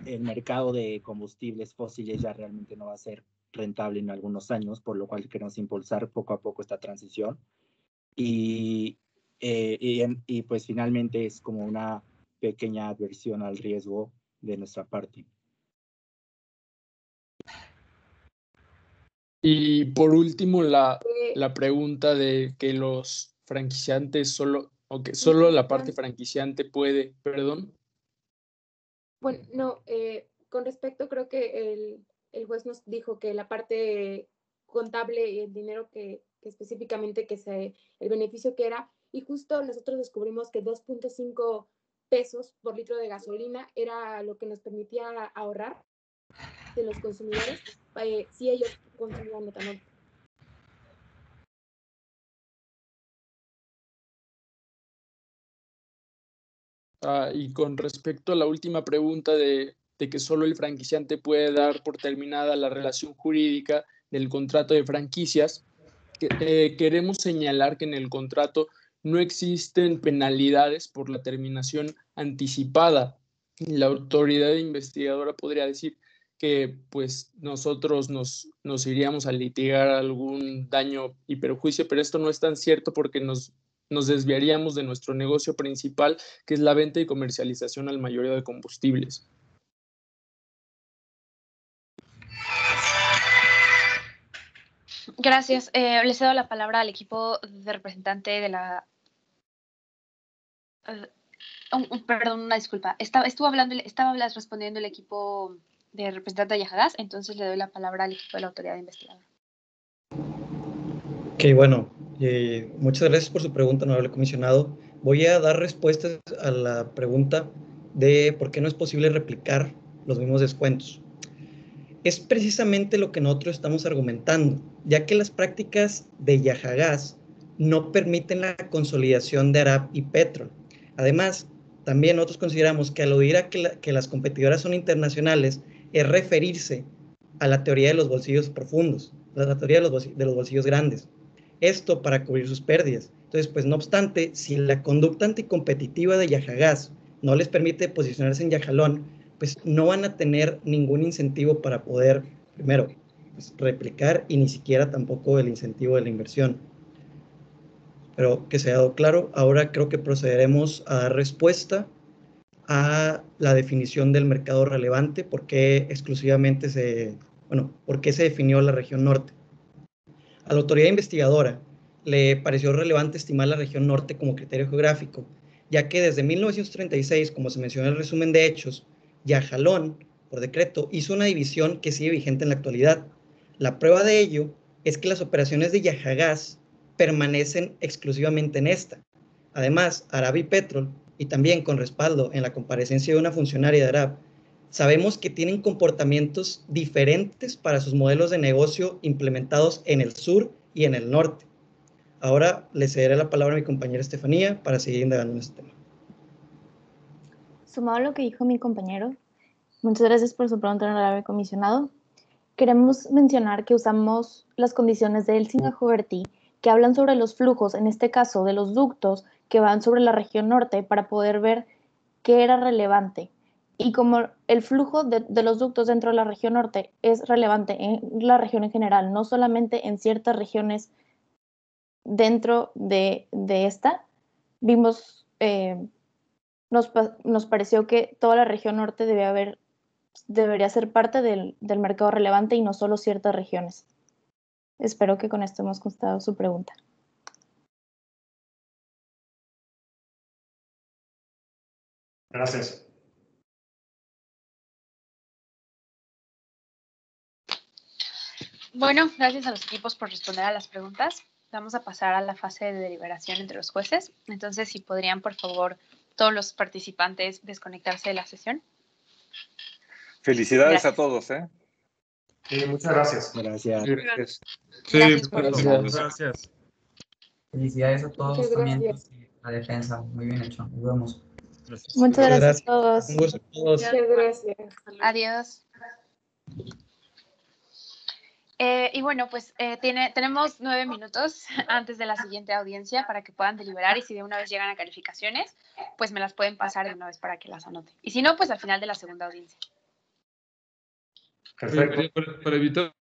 el mercado de combustibles fósiles ya realmente no va a ser rentable en algunos años, por lo cual queremos impulsar poco a poco esta transición. Y pues finalmente es como una pequeña adversión al riesgo de nuestra parte. Y por último, la pregunta de que los franquiciantes solo la parte franquiciante puede, perdón. Bueno, no, con respecto, creo que el juez nos dijo que la parte contable y el dinero que específicamente el beneficio que era, y justo nosotros descubrimos que 2.5 pesos por litro de gasolina era lo que nos permitía ahorrar de los consumidores si ellos consumían etanol. Y con respecto a la última pregunta de que solo el franquiciante puede dar por terminada la relación jurídica del contrato de franquicias, queremos señalar que en el contrato no existen penalidades por la terminación anticipada. La autoridad investigadora podría decir que pues nosotros nos iríamos a litigar algún daño y perjuicio, pero esto no es tan cierto porque nos desviaríamos de nuestro negocio principal, que es la venta y comercialización al mayoreo de combustibles. Gracias. Le cedo la palabra al equipo de representante de la... perdón, una disculpa. Estaba respondiendo el equipo de representante de Yahagas, entonces le doy la palabra al equipo de la autoridad investigadora. Ok, bueno, muchas gracias por su pregunta, honorable comisionado. Voy a dar respuestas a la pregunta de por qué no es posible replicar los mismos descuentos. Es precisamente lo que nosotros estamos argumentando, ya que las prácticas de Yahagas no permiten la consolidación de Arap y Petrol. Además, también nosotros consideramos que aludir a que las competidoras son internacionales es referirse a la teoría de los bolsillos profundos, la teoría de los bolsillos grandes. Esto para cubrir sus pérdidas. Entonces, pues no obstante, si la conducta anticompetitiva de Yahagas no les permite posicionarse en Yajalón, pues no van a tener ningún incentivo para poder, primero, pues, replicar, y ni siquiera tampoco el incentivo de la inversión. Pero que se ha dado claro, ahora creo que procederemos a dar respuesta a la definición del mercado relevante, por qué por qué se definió la región norte. A la autoridad investigadora le pareció relevante estimar la región norte como criterio geográfico, ya que desde 1936, como se menciona en el resumen de hechos, Yajalón, por decreto, hizo una división que sigue vigente en la actualidad. La prueba de ello es que las operaciones de Yajagás permanecen exclusivamente en esta. Además, Arab y Petrol, y también con respaldo en la comparecencia de una funcionaria de Arab, sabemos que tienen comportamientos diferentes para sus modelos de negocio implementados en el sur y en el norte. Ahora le cederé la palabra a mi compañera Estefanía para seguir indagando en este tema. Sumado a lo que dijo mi compañero, muchas gracias por su pregunta, honorable comisionado. Queremos mencionar que usamos las condiciones de Elsinga-Joberti que hablan sobre los flujos, en este caso de los ductos que van sobre la región norte, para poder ver qué era relevante. Y como el flujo de los ductos dentro de la región norte es relevante en la región en general, no solamente en ciertas regiones dentro de esta, vimos, nos pareció que toda la región norte debería ser parte del mercado relevante y no solo ciertas regiones. Espero que con esto hemos contestado su pregunta. Gracias. Bueno, gracias a los equipos por responder a las preguntas. Vamos a pasar a la fase de deliberación entre los jueces. Entonces, si podrían, por favor, todos los participantes desconectarse de la sesión. Felicidades Gracias. a todos, ¿eh? Sí, muchas gracias. Gracias. Gracias. Sí, Gracias por gracias. Felicidades a todos Muchas también. gracias. La defensa, muy bien hecho. Nos vemos. Gracias. Muchas gracias a todos. Un gusto a todos. Muchas gracias. Adiós. Y bueno, pues tenemos 9 minutos antes de la siguiente audiencia para que puedan deliberar, y si de una vez llegan a calificaciones, pues me las pueden pasar de una vez para que las anote. Y si no, pues al final de la segunda audiencia. Perfecto. Para evitar